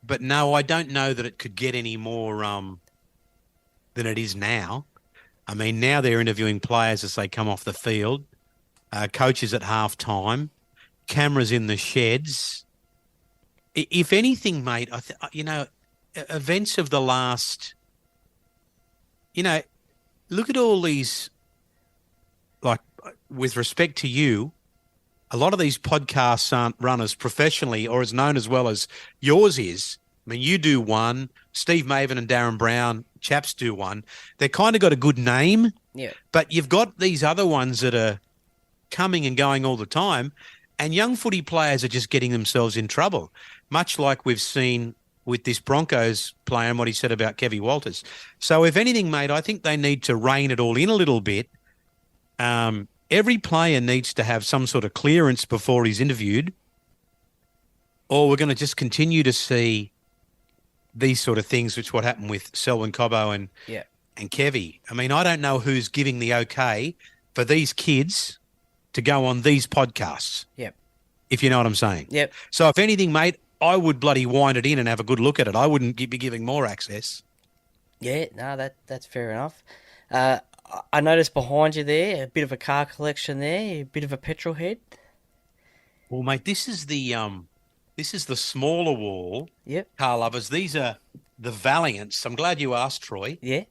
D: but no, I don't know that it could get any more than it is now. I mean, now they're interviewing players as they come off the field, coaches at halftime, cameras in the sheds. If anything, mate, events of the last, look at all these, like, with respect to you, a lot of these podcasts aren't run as professionally or as known as well as yours is. I mean, you do one, Steve Maven and Darren Brown, chaps do one. They're kind of got a good name, but you've got these other ones that are coming and going all the time, and young footy players are just getting themselves in trouble, much like we've seen with this Broncos player and what he said about Kevy Walters. So if anything, mate, I think they need to rein it all in a little bit. Every player needs to have some sort of clearance before he's interviewed, or we're going to just continue to see these sort of things, which what happened with Selwyn Cobbo and Kevy. I mean, I don't know who's giving the okay for these kids to go on these podcasts.
B: Yep.
D: If you know what I'm saying.
B: Yep.
D: So if anything, mate, I would bloody wind it in and have a good look at it. I wouldn't be giving more access. Yeah,
B: no, that's fair enough. I noticed behind you there a bit of a car collection there, a bit of a petrol head.
D: Well, mate, this is the smaller wall.
B: Yep.
D: Car lovers. These are the Valiants. I'm glad you asked, Troy.
B: Yeah.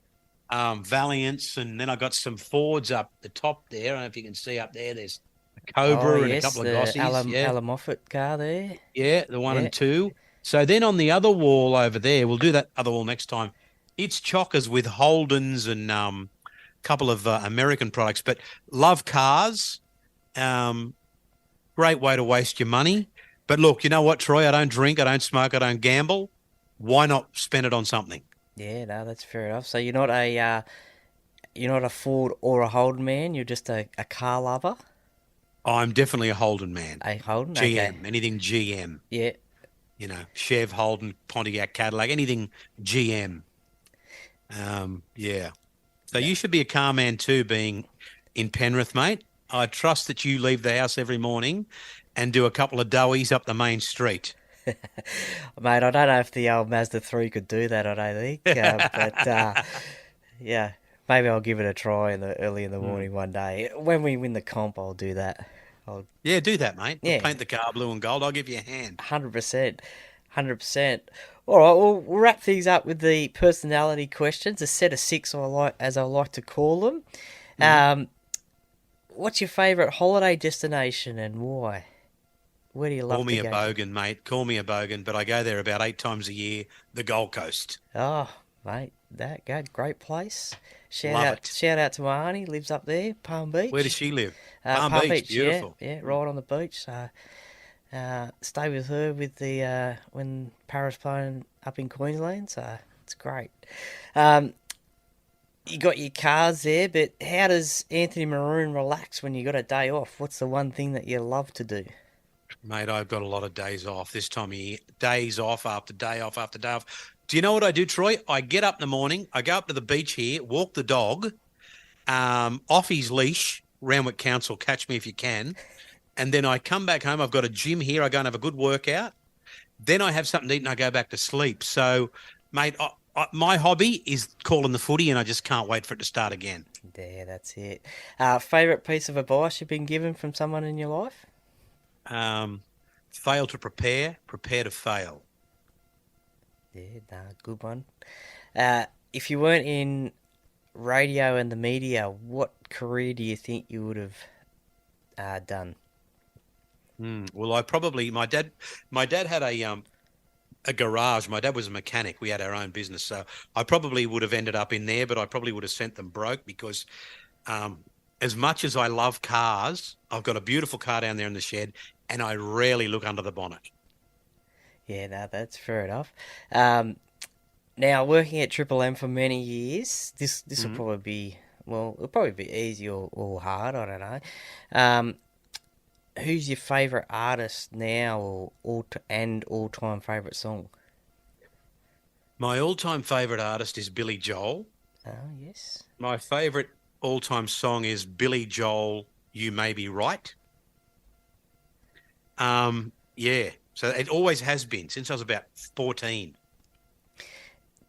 D: Valiants, and then I got some Fords up the top there. I don't know if you can see up there. There's a
B: Oh,
D: Cobra and a
B: yes,
D: couple of
B: the
D: Gossies. Yeah,
B: Alan Moffat car there.
D: yeah, the 1
B: Yeah.
D: and 2. So then on the other wall over there, we'll do that other wall next time. It's chockers with Holdens and a couple of American products, but love cars. Great way to waste your money. But look, you know what, Troy? I don't drink, I don't smoke, I don't gamble. Why not spend it on something?
B: Yeah, no, that's fair enough. So you're not a Ford or a Holden man. You're just a car lover.
D: I'm definitely a Holden man.
B: A Holden,
D: GM,
B: okay.
D: anything GM.
B: Yeah,
D: You know, Chev, Holden, Pontiac, Cadillac, anything GM. Yeah. So you should be a car man too, being in Penrith, mate. I trust that you leave the house every morning and do a couple of doughies up the main street.
B: mate. I don't know if the old Mazda 3 could do that. I don't think, but yeah, maybe I'll give it a try early in the morning one day. When we win the comp, I'll do that.
D: Yeah, do that, mate.
B: Yeah.
D: Paint the car blue and gold. I'll give you a hand.
B: 100%. 100%. All right, we'll wrap things up with the personality questions, a set of 6, as I like to call them. What's your favourite holiday destination and why? Where do you love
D: Call me
B: to
D: a
B: go?
D: bogan, mate. Call me a bogan, but I go there about 8 times a year, the Gold Coast.
B: Oh, mate, that great place. Shout
D: Love
B: out
D: it.
B: to my auntie, lives up there, Palm Beach.
D: Where does she live?
B: Palm Beach,
D: beautiful.
B: Yeah, right on the beach. So stay with her with the when Paris playing up in Queensland. So it's great. You got your cars there, but how does Anthony Maroon relax when you got a day off? What's the one thing that you love to do?
D: Mate, I've got a lot of days off this time of year. Days off after day off after day off. Do you know what I do, Troy? I get up in the morning, I go up to the beach here, walk the dog, off his leash, Randwick Council, catch me if you can. And then I come back home. I've got a gym here. I go and have a good workout. Then I have something to eat and I go back to sleep. So, mate, my hobby is calling the footy and I just can't wait for it to start again.
B: Yeah, that's it. Favourite piece of advice you've been given from someone in your life?
D: Fail to prepare to fail.
B: Yeah, nah, good one. If you weren't in radio and the media, what career do you think you would have done?
D: Well, my dad had a garage. My dad was a mechanic. We had our own business. So I probably would have ended up in there, but I probably would have sent them broke because as much as I love cars, I've got a beautiful car down there in the shed and I rarely look under the bonnet.
B: Yeah, no, that's fair enough. Now, working at Triple M for many years, this will probably be, well, it'll probably be easy or hard, I don't know. Who's your favourite artist now or all-time favourite song?
D: My all-time favourite artist is Billy Joel.
B: Oh, yes.
D: My favourite all-time song is Billy Joel, You May Be Right. Yeah, so it always has been since I was about 14.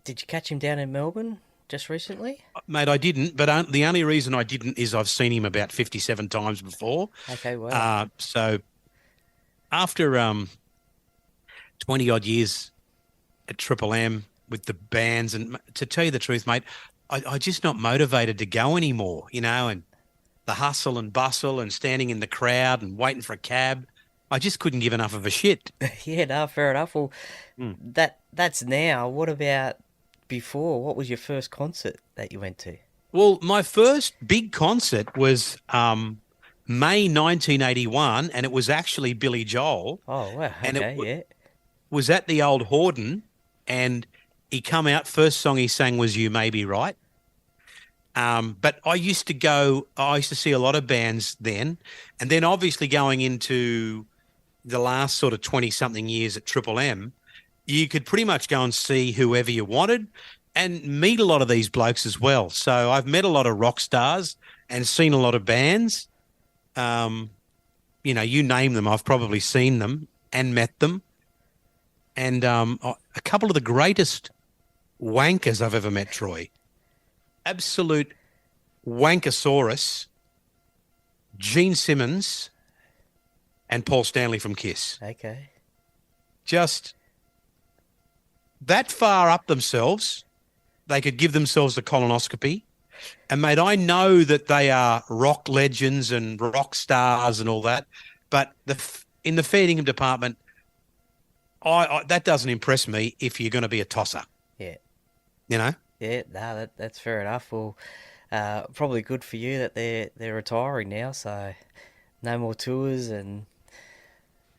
B: Did you catch him down in Melbourne just recently?
D: Mate, I didn't, but the only reason I didn't is I've seen him about 57 times before.
B: Okay, well.
D: So after 20-odd years at Triple M with the bands, and to tell you the truth, mate, I just not motivated to go anymore, you know, and the hustle and bustle and standing in the crowd and waiting for a cab. I just couldn't give enough of a shit.
B: Yeah, no, fair enough. Well, that's now. What about before? What was your first concert that you went to?
D: Well, my first big concert was May 1981, and it was actually Billy Joel.
B: Oh, wow.
D: And
B: Okay, yeah.
D: was at the old Horden, and he come out, first song he sang was You May Be Right. But I used to see a lot of bands then, and then obviously going into the last sort of 20-something years at Triple M, you could pretty much go and see whoever you wanted and meet a lot of these blokes as well. So I've met a lot of rock stars and seen a lot of bands. You know, you name them, I've probably seen them and met them. And a couple of the greatest wankers I've ever met, Troy. Absolute wankosaurus, Gene Simmons and Paul Stanley from Kiss.
B: Okay.
D: Just that far up themselves they could give themselves a colonoscopy. And, mate, I know that they are rock legends and rock stars and all that, but in the fair dinkum department, that doesn't impress me if you're going to be a tosser.
B: Yeah.
D: You know?
B: Yeah, no, that's fair enough. Well, probably good for you that they're retiring now, so no more tours and...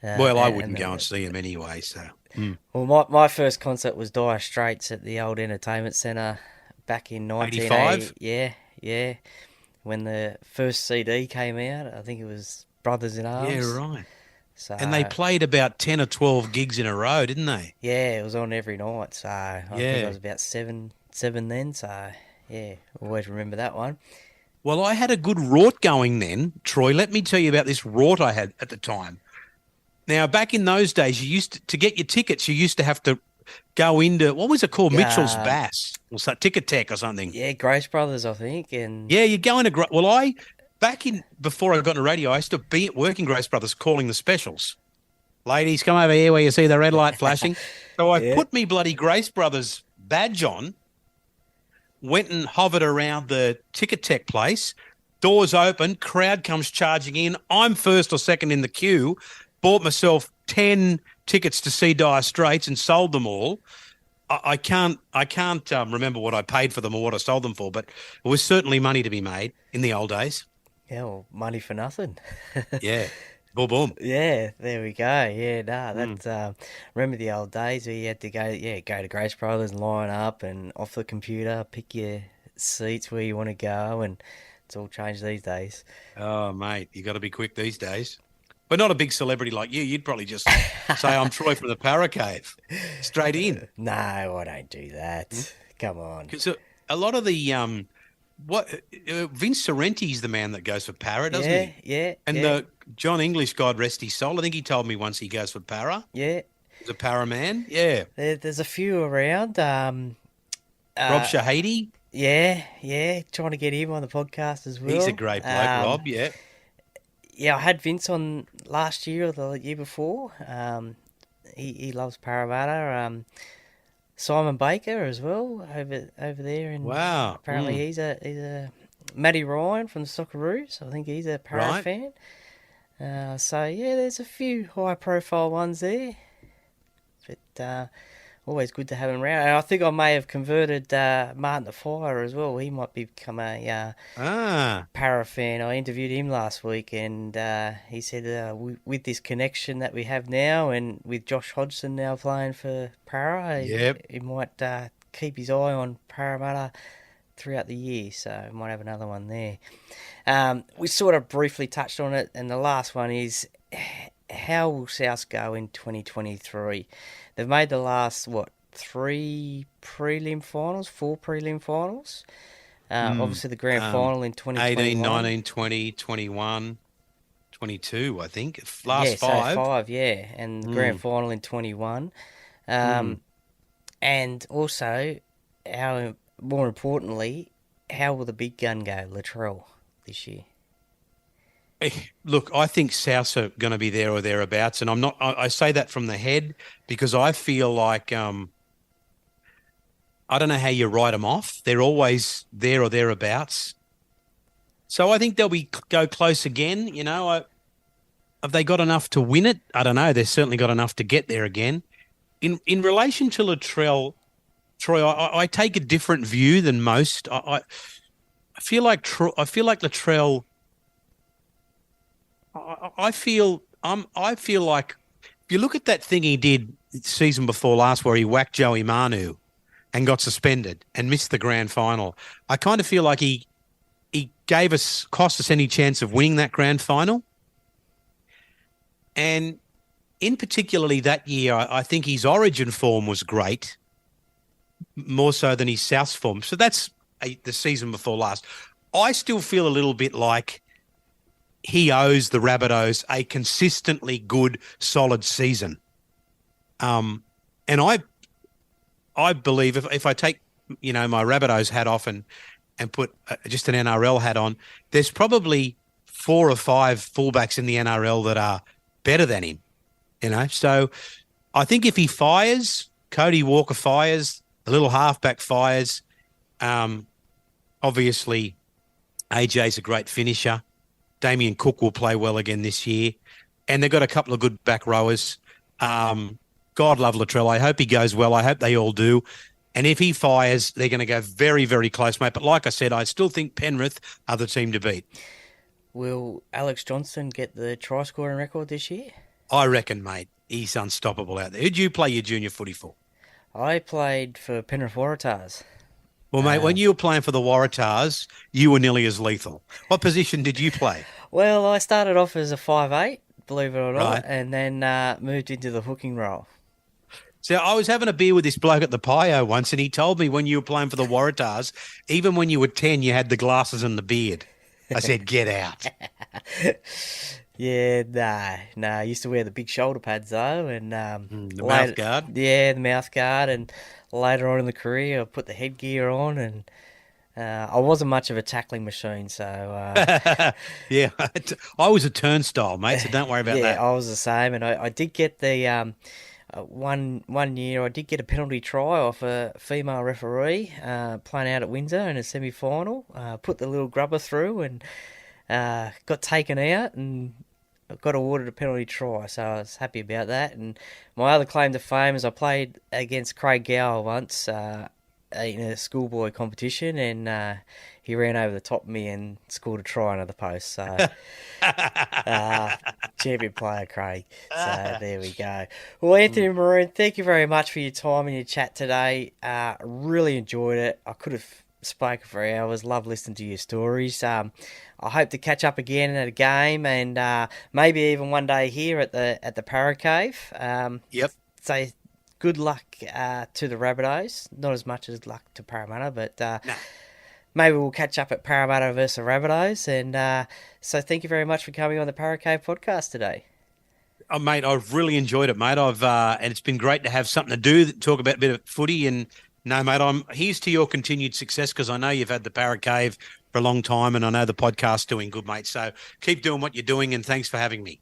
D: well, I wouldn't go and see them anyway, so...
B: Well, my first concert was Dire Straits at the old entertainment centre back in 1985. Yeah. When the first CD came out, I think it was Brothers in Arms.
D: Yeah, right.
B: So,
D: and they played about 10 or 12 gigs in a row, didn't they?
B: Yeah, it was on every night. So I think I was about seven then. So yeah, always remember that one.
D: Well, I had a good rort going then, Troy. Let me tell you about this rort I had at the time. Now, back in those days, you used to get your tickets, you used to have to go into, what was it called? Mitchell's Bass or Ticket Tech or something.
B: Yeah, Grace Brothers, I think. And
D: yeah, you go into, before I got into radio, I used to be at work in Grace Brothers calling the specials. Ladies, come over here where you see the red light flashing. So I put me bloody Grace Brothers badge on, went and hovered around the Ticket Tech place, doors open, crowd comes charging in. I'm first or second in the queue, bought myself 10 tickets to see Dire Straits and sold them all. I can't remember what I paid for them or what I sold them for, but it was certainly money to be made in the old days.
B: Yeah, well, money for nothing.
D: Yeah. Boom, boom.
B: Yeah, there we go. Yeah, that's remember the old days where you had to go to Grace Brothers and line up and off the computer, pick your seats where you want to go, and it's all changed these days.
D: Oh, mate, you got to be quick these days. But not a big celebrity like you. You'd probably just say, I'm Troy from the Para Cave. Straight in.
B: No, I don't do that. Come on.
D: Because a lot of the Vince Sorrenti's the man that goes for Para, doesn't he?
B: Yeah.
D: And the John English, God rest his soul, I think he told me once he goes for Para.
B: Yeah.
D: He's a Para man. Yeah.
B: There's a few around.
D: Rob Shahady.
B: Yeah. Trying to get him on the podcast as well.
D: He's a great bloke, Rob, yeah.
B: Yeah, I had Vince on last year or the year before. He loves Parramatta. Simon Baker as well over there. And
D: wow.
B: Apparently he's a Matty Ryan from the Socceroos. I think he's a Para fan. So yeah, there's a few high profile ones there. But always good to have him around. And I think I may have converted Martin the Fire as well. He might become a Para fan. I interviewed him last week, and he said with this connection that we have now, and with Josh Hodgson now playing for Para, he might keep his eye on Parramatta throughout the year. So might have another one there. We sort of briefly touched on it, and the last one is, how will South go in 2023? They've made the last, 4 prelim finals? Obviously the grand final in 2021.
D: 18, 19, 20, 21, 22, I think. Last five.
B: So 5, yeah. And the grand final in 21. And also, more importantly, how will the big gun go, Latrell, this year?
D: Look, I think Souths are going to be there or thereabouts, and I say that from the head because I feel like I don't know how you write them off. They're always there or thereabouts. So I think they'll go close again. You know, have they got enough to win it? I don't know. They've certainly got enough to get there again. In relation to Latrell, Troy, I take a different view than most. I feel like Latrell. I feel like if you look at that thing he did season before last where he whacked Joey Manu and got suspended and missed the grand final, I kind of feel like he cost us any chance of winning that grand final. And in particularly that year, I think his origin form was great, more so than his Souths form. So that's the season before last. I still feel a little bit like he owes the Rabbitohs a consistently good, solid season. And I believe if I take, my Rabbitohs hat off and put just an NRL hat on, there's probably 4 or 5 fullbacks in the NRL that are better than him, So I think if he fires, Cody Walker fires, the little halfback fires, Obviously, AJ's a great finisher. Damien Cook will play well again this year. And they've got a couple of good back rowers. God love Latrell. I hope he goes well. I hope they all do. And if he fires, they're going to go very, very close, mate. But like I said, I still think Penrith are the team to beat.
B: Will Alex Johnston get the try scoring record this year?
D: I reckon, mate. He's unstoppable out there. Who'd you play your junior footy for?
B: I played for Penrith Waratahs.
D: Well, mate, when you were playing for the Waratahs, you were nearly as lethal. What position did you play?
B: Well, I started off as a 5'8", believe it or not,
D: Right.
B: and then moved into the hooking role.
D: So I was having a beer with this bloke at the Pio once, and he told me when you were playing for the Waratahs, even when you were 10, you had the glasses and the beard. I said, get out.
B: Yeah, nah. I used to wear the big shoulder pads though, and
D: The mouth guard.
B: Yeah, the mouth guard, and later on in the career, I put the headgear on, and I wasn't much of a tackling machine, so
D: Yeah, I was a turnstile, mate, so don't worry about
B: yeah,
D: that.
B: I was the same, and I did get the one year I did get a penalty try off a female referee playing out at Windsor in a semi-final. Put the little grubber through and got taken out and got awarded a penalty try, so I was happy about that. And my other claim to fame is I played against Craig Gower once in a schoolboy competition, and he ran over the top of me and scored a try under the post. So champion player, Craig. So there we go. Well, Anthony Maroon, thank you very much for your time and your chat today. Really enjoyed it. I could have spoken for hours. Love listening to your stories. I hope to catch up again at a game, and maybe even one day here at the Para Cave.
D: Yep.
B: So good luck to the Rabbitohs. Not as much as luck to Parramatta, but maybe we'll catch up at Parramatta versus the Rabbitohs. And so thank you very much for coming on the Para Cave podcast today.
D: Oh, mate, I've really enjoyed it, mate. And it's been great to have something to do, talk about a bit of footy. And no, mate, here's to your continued success, because I know you've had the Para Cave for a long time, and I know the podcast's doing good, mate. So keep doing what you're doing, and thanks for having me.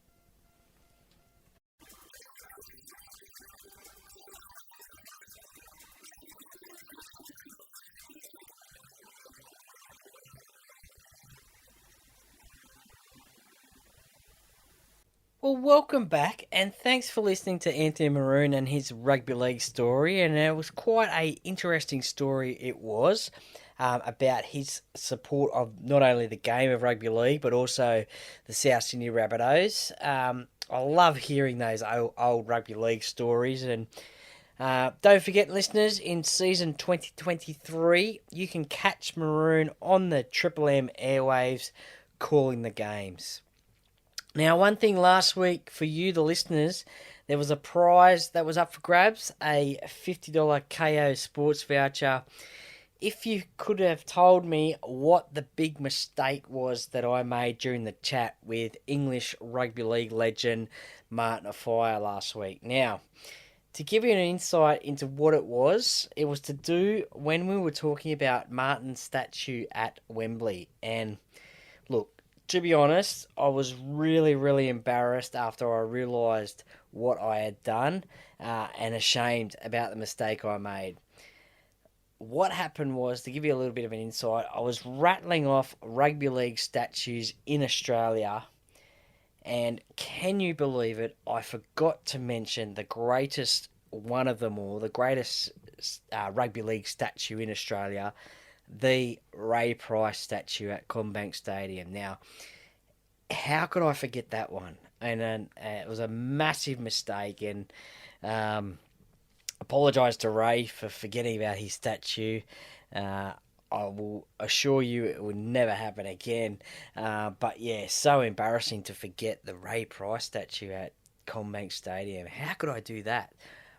B: Well, welcome back, and thanks for listening to Anthony Maroon and his rugby league story. And it was quite a interesting story. It was about his support of not only the game of rugby league but also the South Sydney Rabbitohs. I love hearing those old rugby league stories. And don't forget, listeners, in season 2023, you can catch Maroon on the Triple M airwaves calling the games. Now, one thing last week for you, the listeners, there was a prize that was up for grabs, a $50 KO sports voucher. If you could have told me what the big mistake was that I made during the chat with English rugby league legend Martin Afire last week. Now, to give you an insight into what it was to do when we were talking about Martin's statue at Wembley. And look, to be honest, I was really, really embarrassed after I realised what I had done and ashamed about the mistake I made. What happened was, to give you a little bit of an insight, I was rattling off rugby league statues in Australia, and can you believe it, I forgot to mention the greatest one of them all, the greatest rugby league statue in Australia, the Ray Price statue at CommBank Stadium. Now, how could I forget that one? And it was a massive mistake, and apologise to Ray for forgetting about his statue. I will assure you it will never happen again. But yeah, so embarrassing to forget the Ray Price statue at CommBank Stadium. How could I do that?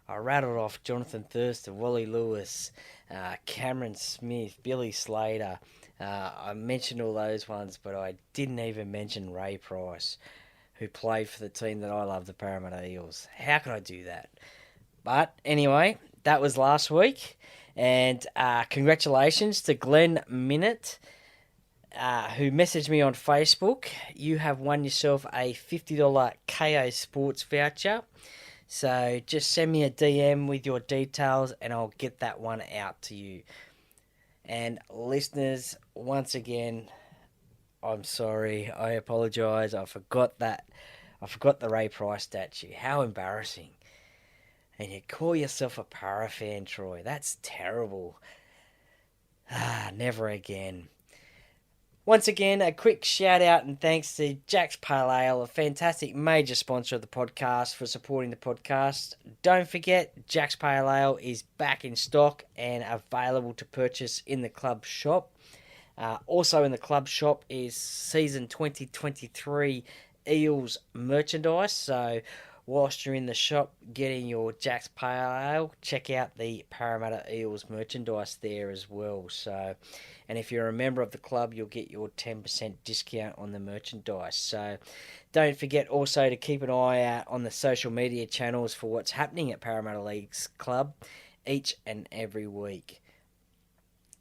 B: I rattled off Jonathan Thurston, Wally Lewis, Cameron Smith, Billy Slater. I mentioned all those ones, but I didn't even mention Ray Price, who played for the team that I love, the Parramatta Eels. How could I do that? But anyway, that was last week. And congratulations to Glenn Minute, who messaged me on Facebook. You have won yourself a $50 KO Sports voucher. So just send me a DM with your details and I'll get that one out to you. And listeners, once again, I'm sorry. I apologise. I forgot the Ray Price statue. How embarrassing. And you call yourself a Para fan, Troy. That's terrible. Never again. Once again, a quick shout out and thanks to Jack's Pale Ale, a fantastic major sponsor of the podcast, for supporting the podcast. Don't forget, Jack's Pale Ale is back in stock and available to purchase in the club shop. Also in the club shop is season 2023 Eels merchandise. So whilst you're in the shop getting your Jack's Pale Ale, check out the Parramatta Eels merchandise there as well. So, and if you're a member of the club, you'll get your 10% discount on the merchandise. So don't forget also to keep an eye out on the social media channels for what's happening at Parramatta League's club each and every week.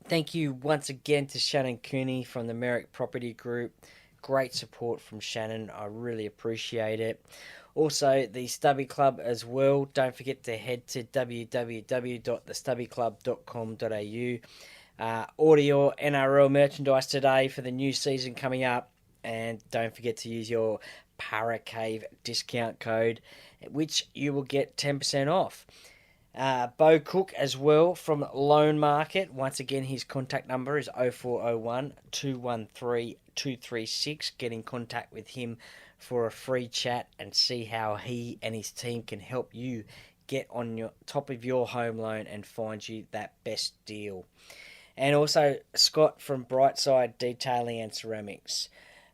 B: Thank you once again to Shannon Cooney from the Merrick Property Group. Great support from Shannon. I really appreciate it. Also, the Stubby Club as well. Don't forget to head to www.thestubbyclub.com.au. Order your NRL merchandise today for the new season coming up. And don't forget to use your Paracave discount code, which you will get 10% off. Beau Cook as well from Loan Market. Once again, his contact number is 0401 213 236. Get in contact with him for a free chat and see how he and his team can help you get on your top of your home loan and find you that best deal. And also Scott from Brightside Detailing and Ceramics,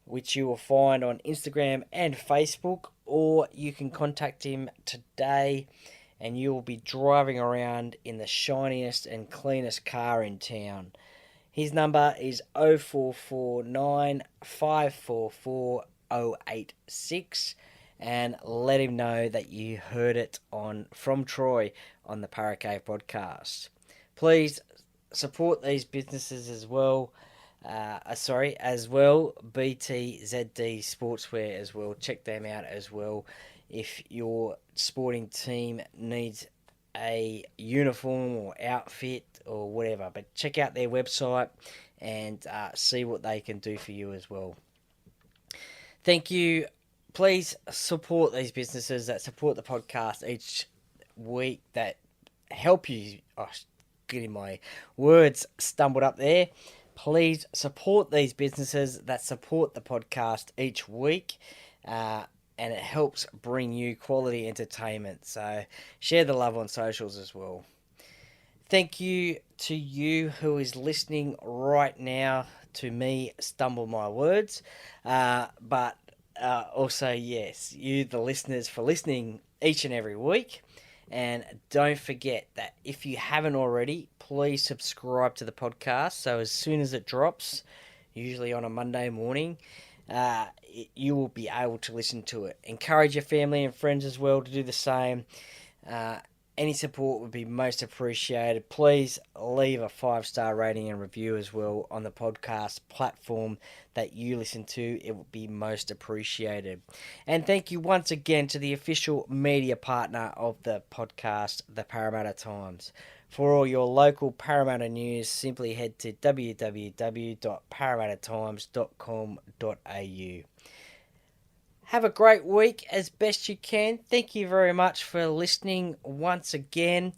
B: which you will find on Instagram and Facebook, or you can contact him today and you will be driving around in the shiniest and cleanest car in town. His number is 0449 544 086, and let him know that you heard it from Troy on the Paracave podcast. Please support these businesses as well. BTZD Sportswear as well. Check them out as well. If your sporting team needs a uniform or outfit or whatever, but check out their website and see what they can do for you as well. Thank you. Please support these businesses that support the podcast each week, that help you. Getting my words stumbled up there. Please support these businesses that support the podcast each week, and it helps bring you quality entertainment. So share the love on socials as well. Thank you to you who is listening right now to me stumble my words, but also, yes, you, the listeners, for listening each and every week. And don't forget that if you haven't already, please subscribe to the podcast. So as soon as it drops, usually on a Monday morning, you will be able to listen to it. Encourage your family and friends as well to do the same. Any support would be most appreciated. Please leave a 5-star rating and review as well on the podcast platform that you listen to. It would be most appreciated. And thank you once again to the official media partner of the podcast, the Parramatta Times. For all your local Parramatta news, simply head to www.parramattatimes.com.au. Have a great week as best you can. Thank you very much for listening once again.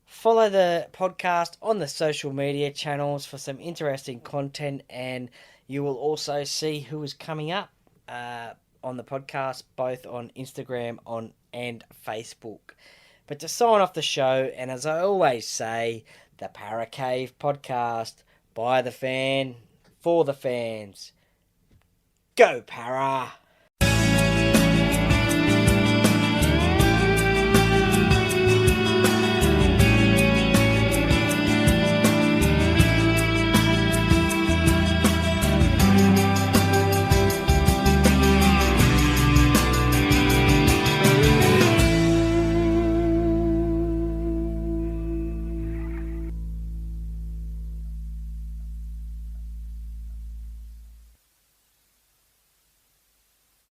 B: Follow the podcast on the social media channels for some interesting content, and you will also see who is coming up on the podcast, both on Instagram and Facebook. But to sign off the show, and as I always say, the Paracave podcast, by the fan, for the fans. Go Para!